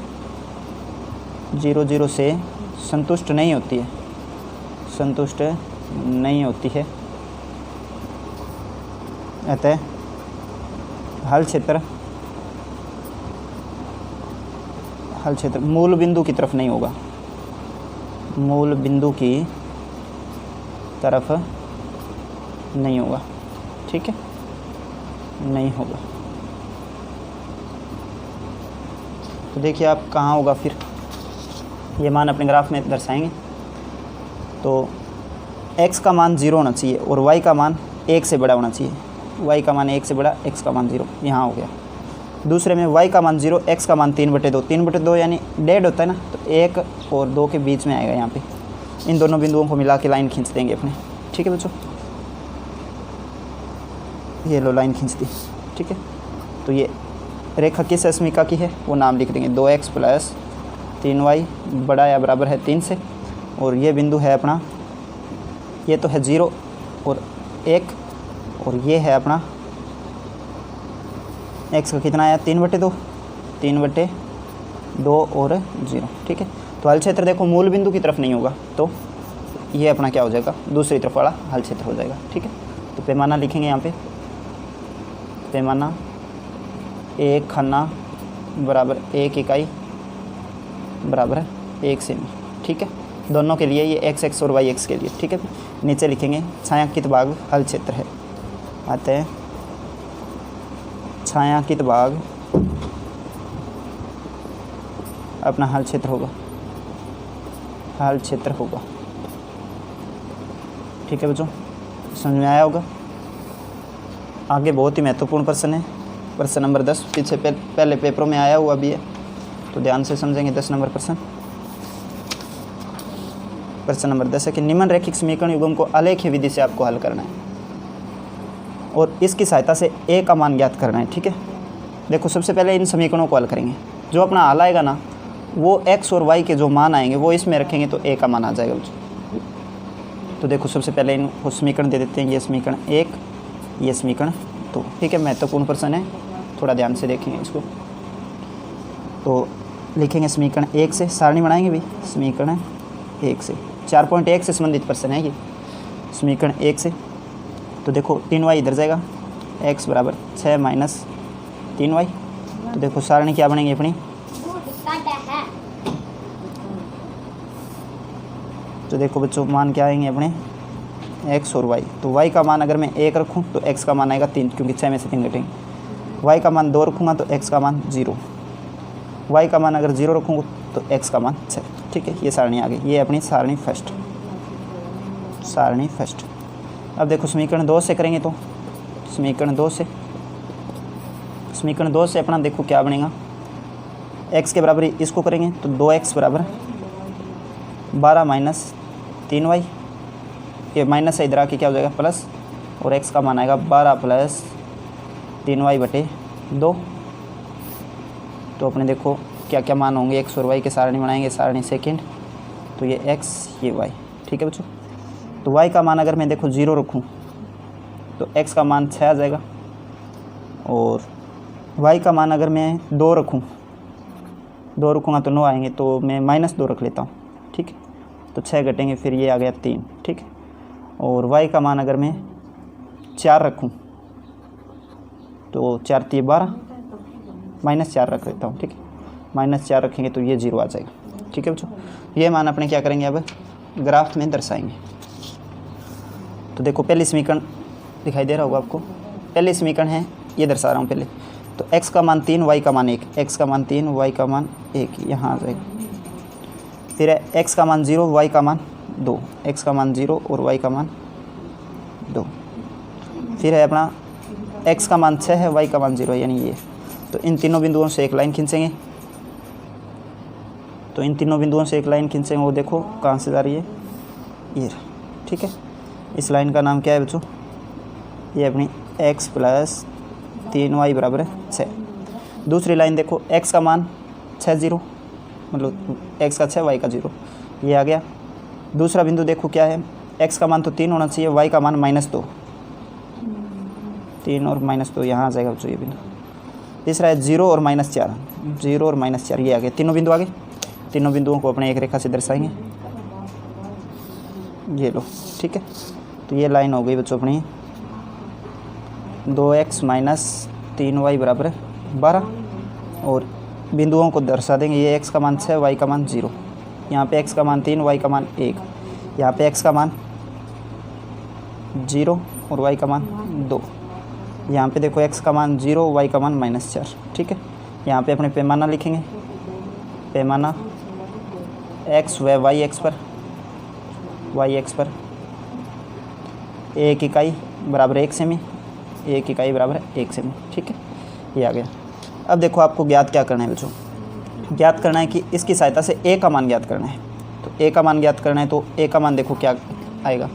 0 0 से संतुष्ट नहीं होती है, संतुष्ट नहीं होती है, अतः हल क्षेत्र मूल बिंदु की तरफ नहीं होगा, मूल बिंदु की तरफ नहीं होगा। ठीक है, नहीं होगा। तो देखिए आप कहाँ होगा, फिर ये मान अपने ग्राफ में दर्शाएंगे। तो x का मान 0 होना चाहिए और y का मान 1 से बड़ा होना चाहिए, y का मान 1 से बड़ा, x का मान 0, यहाँ हो गया। दूसरे में y का मान 0, x का मान 3/2, 3/2 यानी डेढ़ होता है ना, तो 1 और 2 के बीच में आएगा यहाँ पे। इन दोनों बिंदुओं को मिला के लाइन खींच देंगे अपने। ठीक है बच्चों, ये लो लाइन खींच दी। ठीक है, तो ये रेखा किस अस्मिका की है वो नाम लिख देंगे, 2x + 3y बड़ा या बराबर है 3 से, और ये बिंदु है अपना, ये तो है 0 और 1, और ये है अपना x का कितना आया 3/2, 3/2 और 0। ठीक है, तो हल क्षेत्र देखो मूल बिंदु की तरफ नहीं होगा, तो ये अपना क्या हो जाएगा, दूसरी तरफ वाला हल क्षेत्र हो जाएगा। ठीक है, तो पैमाना लिखेंगे यहाँ पे, पैमाना 1 खन्ना बराबर 1 इकाई बराबर 1 सेमी। ठीक है, दोनों के लिए, ये x और y के लिए। ठीक है, नीचे लिखेंगे छायांकित भाग हल क्षेत्र है, आते हैं छायांकित भाग अपना हल क्षेत्र होगा, हल क्षेत्र होगा। ठीक है बच्चों, समझ में आया होगा। आगे बहुत ही महत्वपूर्ण प्रश्न है, प्रश्न नंबर 10, पीछे पहले पेपरों में आया हुआ भी है, तो ध्यान से समझेंगे। 10 नंबर प्रश्न, प्रश्न नंबर 10 है कि निम्न रैखिक समीकरण युग्म को आलेखीय विधि से आपको हल करना है और इसकी सहायता से a का मान ज्ञात करना है। ठीक है, देखो सबसे पहले इन समीकरणों को हल करेंगे। जो अपना हल आएगा ना, वो x और y के जो मान आएंगे वो इसमें रखेंगे तो a का मान आ जाएगा। तो देखो सबसे पहले इनको समीकरण दे देते हैं, ये समीकरण 1, ये समीकरण 2। ठीक है, महत्वपूर्ण प्रश्न है, थोड़ा ध्यान से देखेंगे इसको। तो लिखेंगे समीकरण 1 से, सारणी बनाएंगे भी, समीकरण 1 से 4.1 से संबंधित प्रश्न है ये, समीकरण 1 से। तो देखो 3y इधर जाएगा, x बराबर 6 - 3y। तो देखो सारणी क्या बनेगी अपनी, तो देखो बच्चों मान क्या आएंगे अपने x और y। तो y का मान अगर मैं 1 रखूँ तो x का मान आएगा 3, क्योंकि 6 में से 3 घटेंगे। y का मान 2 रखूँगा तो x का मान 0, y का मान अगर 0 रखूँगा तो x का मान 6। ठीक है, ये सारणी आ गई, ये अपनी सारणी फर्स्ट, सारणी फर्स्ट। अब देखो समीकरण 2 से करेंगे, तो समीकरण 2 से, समीकरण 2 से अपना देखो क्या बनेगा, x के बराबर इसको करेंगे तो 2x बराबर 12 - 3y, ये माइनस है इधर आके क्या हो जाएगा प्लस, और x का मान आएगा 12 + 3y/2। तो अपने देखो क्या क्या मान होंगे, x और y के सारणी बनाएंगे, सारणी सेकंड, तो ये x ये y। ठीक है बच्चों, तो y का मान अगर मैं देखो 0 रखूँ तो x का मान 6 आ जाएगा, और y का मान अगर मैं 2 रखूँगा तो 9 आएंगे, तो मैं -2 रख लेता हूँ। ठीक है, तो 6 घटेंगे, फिर ये आ गया 3। ठीक है, और y का मान अगर मैं 4 रखूँ तो 4 × 12, -4 रख लेता हूँ। ठीक है, -4 रखेंगे तो ये 0 आ जाएगा। ठीक है बच्चों, ये मान अपने क्या करेंगे, अब ग्राफ में दर्शाएंगे। तो देखो पहली समीकरण दिखाई दे रहा होगा आपको, पहली समीकरण है, ये दर्शा रहा हूँ पहले। तो x का मान 3, y का मान 1, x का मान 3, y का मान 1, यहाँ आ जाएगा। फिर है x का मान 0, y का मान 2, x का मान 0 और y का मान 2। फिर है अपना x का मान 6 है, y का मान 0 है, यानी ये। तो इन तीनों बिंदुओं से एक लाइन खींचेंगे, तो इन तीनों बिंदुओं से एक लाइन खींचेंगे, वो देखो कहाँ से जा रही है, ये। ठीक है, इस लाइन का नाम क्या है बच्चों, ये अपनी x + 3y बराबर 6। दूसरी लाइन देखो, x का मान 6 0, मतलब x का 6 y का 0, ये आ गया। दूसरा बिंदु देखो क्या है, x का मान तो 3 होना चाहिए, y का मान -2, 3 और -2 यहाँ आ जाएगा बच्चों ये बिंदु। तीसरा है 0 और -4, 0 और -4, ये आ गए, तीनों बिंदु आ गए। तीनों बिंदुओं को अपने एक रेखा से दर्शाएंगे। ये लो, ठीक है। तो ये लाइन हो गई बच्चों अपनी 2x - 3y बराबर 12, और बिंदुओं को दर्शा देंगे। ये x का मान 6, y का मान 0, यहाँ पे x का मान 3, y का मान 1, यहाँ पे x का मान 0 और y का मान 2, यहाँ पे देखो x का मान 0, y का मान -4, ठीक है। यहाँ पे अपने पैमाना लिखेंगे, पैमाना x व y एक्स पर, y एक्स पर 1 इकाई बराबर 1 सेमी, 1 इकाई बराबर 1 सेमी, ठीक है। ये आ गया। अब देखो आपको ज्ञात क्या करना है बच्चों, ज्ञात करना है कि इसकी सहायता से a का मान ज्ञात करना है। तो a का मान ज्ञात करना है, तो a का मान देखो क्या आएगा,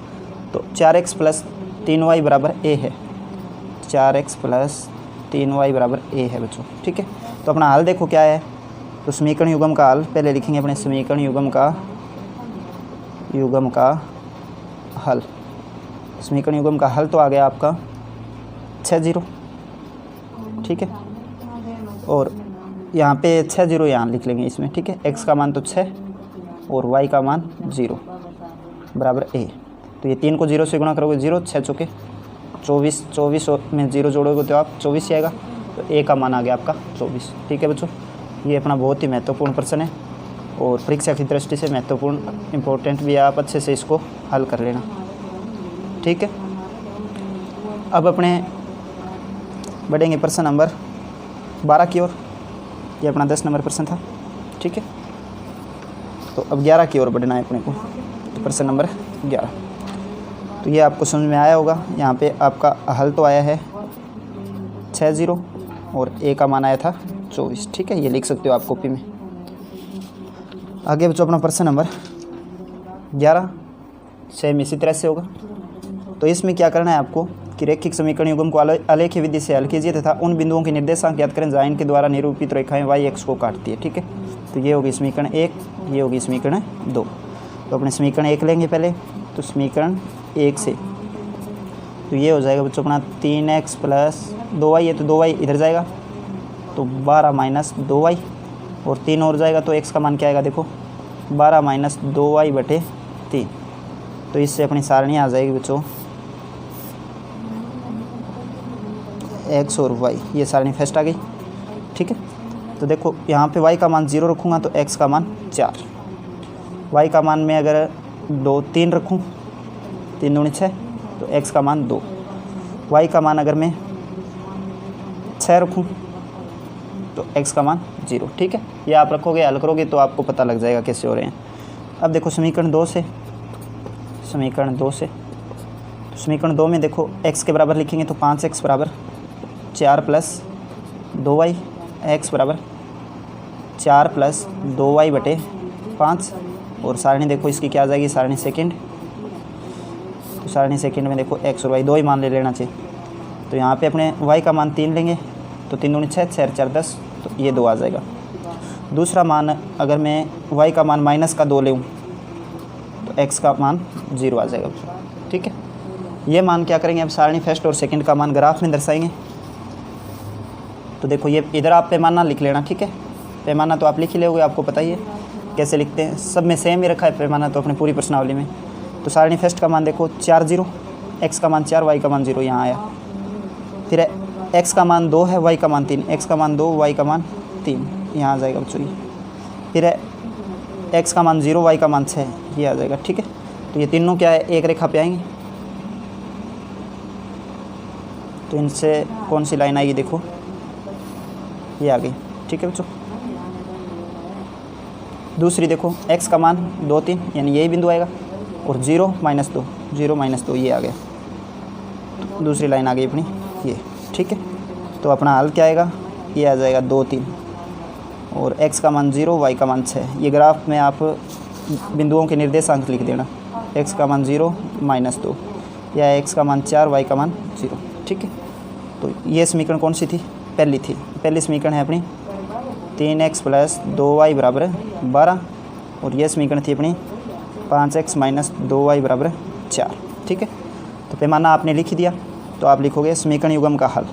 तो 4x + 3y बराबर a है, 4x + 3y बराबर a है बच्चों, ठीक है। तो अपना हल देखो क्या है, तो समीकरण युग्म का हल पहले लिखेंगे अपने, समीकरण युग्म का हल, समीकरण युग्म का हल तो आ गया आपका 6 0, ठीक है। और यहाँ पे 6 0 यहाँ लिख लेंगे इसमें, ठीक है। x का मान तो 6 और y का मान 0 बराबर a, तो ये 3 को 0 से गुणा करोगे 0, 6 चौके 24, 24 में 0 जोड़ोगे तो आप 24 आएगा, तो a का मान आ गया आपका 24, ठीक है बच्चों। ये अपना बहुत ही महत्वपूर्ण प्रश्न है और परीक्षा की दृष्टि से महत्वपूर्ण इम्पोर्टेंट भी है, आप अच्छे से इसको हल कर लेना, ठीक है। अब अपने बढ़ेंगे प्रश्न नंबर 12 की ओर। ये अपना 10 नंबर प्रश्न था, ठीक है। तो अब 11 की ओर बढ़ना है अपने को, तो प्रश्न नंबर 11, तो ये आपको समझ में आया होगा। यहाँ पे आपका हल तो आया है 6 0 और a का मान आया था 24, ठीक है। ये लिख सकते हो आप कॉपी में। आगे बच्चों अपना प्रश्न नंबर 11 सेम इसी तरह से होगा। तो इसमें क्या करना है आपको कि रैखिक समीकरण युग्म को आलेखीय विधि से हल कीजिए तथा उन बिंदुओं के निर्देशांक ज्ञात करें जहाँ इनके द्वारा निरूपित रेखाएं y x को काटती है, ठीक है। तो ये होगी समीकरण 1, ये होगी समीकरण 2। तो अपने समीकरण 1 लेंगे पहले, तो समीकरण 1 से तो ये हो जाएगा बच्चों अपना 3x + 2y है, तो 2y इधर जाएगा तो 12 - 2y, और 3 और जाएगा तो x का मान क्या आएगा देखो 12 - 2y/3। तो इससे अपनी सारणी आ जाएगी बच्चों x और y, ये सारणी फर्स्ट आ गई, ठीक है। तो देखो यहाँ पे y का मान 0 रखूँगा तो x का मान 4, y का मान में अगर 3 रखूँ, 3 दूनी 6, तो x का मान 2, y का मान अगर मैं 6 रखूँ तो x का मान 0, ठीक है। ये आप रखोगे, हल करोगे तो आपको पता लग जाएगा कैसे हो रहे हैं। अब देखो समीकरण 2 से, समीकरण 2 में देखो x के बराबर लिखेंगे तो 5x बराबर 4 + 2y, x बराबर 4 + 2y/5, और सारणी देखो इसकी क्या आ जाएगी, सारणी सेकंड। तो सारणी सेकंड में देखो x और y दो ही मान ले लेना चाहिए। तो यहाँ पे अपने y का मान 3 लेंगे तो 3 दूनी 6, 6 4 10, तो ये 2 आ जाएगा। दूसरा मान अगर मैं y का मान -2 लूँ तो x का मान 0 आ जाएगा, ठीक है। ये मान क्या करेंगे, अब सारणी फर्स्ट और सेकंड का मान ग्राफ में दर्शाएंगे। तो देखो ये इधर आप पैमाना लिख लेना, ठीक है। पैमाना तो आप लिख ही लोगे, आपको पता ही है कैसे लिखते हैं, सब में सेम ही रखा है पैमाना तो अपनी पूरी प्रश्नावली में। तो सारणी फर्स्ट का मान देखो 4 0, x का मान 4, y का मान 0 यहाँ आया। फिर x का मान 2 है, y का मान 3, x का मान 2, y का मान 3, यहाँ आ जाएगा बच्चों ये। फिर x का मान 0, y का मान 6, ये आ जाएगा, ठीक है। तो ये तीनों क्या है, एक रेखा पे आएंगे। तो इनसे कौन सी लाइन आएगी देखो, ये आ गई, ठीक है बच्चों। दूसरी देखो x का मान 2 3, यानी यही बिंदु आएगा, और 0 - 2 ये आ गया। तो दूसरी लाइन आ गई अपनी ये, ठीक है। तो अपना हल क्या आएगा, ये आ जाएगा 2 3, और x का मान 0, y का मान 6। ये ग्राफ में आप बिंदुओं के निर्देशांक लिख देना, x का मान 0 - 2, या x का मान 4, y का मान 0, ठीक है। तो ये समीकरण कौन सी थी, पहली समीकरण है अपनी 3x + 2y बराबर 12, और यह समीकरण थी अपनी 5x - 2y बराबर 4, ठीक है। तो पैमाना आपने लिख ही दिया, तो आप लिखोगे समीकरण युग्म का हल।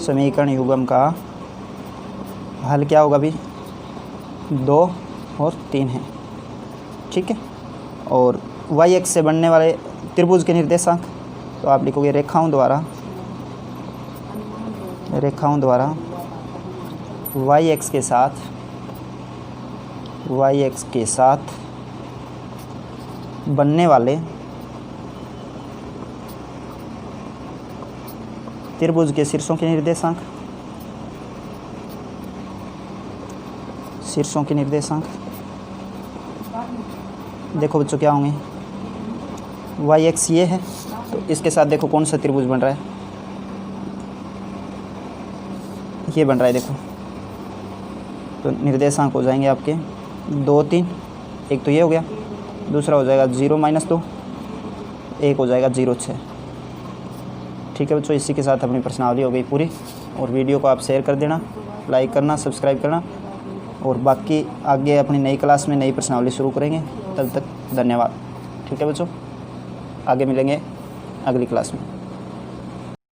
समीकरण युग्म का हल क्या होगा भी, 2 और 3 है। ठीक है। और वाई एक्स से बनने वाले त्रिभुज के निर्देशांक, तो आप लिखोगे रेखाओं द्वारा वाई एक्स के साथ बनने वाले त्रिभुज के शीर्षों के निर्देशांक, देखो बच्चों क्या होंगे, वाई एक्स ये है, तो इसके साथ देखो कौन सा त्रिभुज बन रहा है, ये बन रहा है देखो। तो निर्देशांक हो जाएंगे आपके 2 3, एक तो ये हो गया, दूसरा हो जाएगा 0 - 2, एक हो जाएगा 0 6। ठीक है बच्चों, इसी के साथ अपनी प्रश्नावली हो गई पूरी। और वीडियो को आप शेयर कर देना, लाइक करना, सब्सक्राइब करना। और बाकी आगे अपनी नई क्लास में नई प्रश्नावली शुरू करेंगे। तब तक धन्यवाद। ठीक है बच्चों, आगे मिलेंगे अगली क्लास में।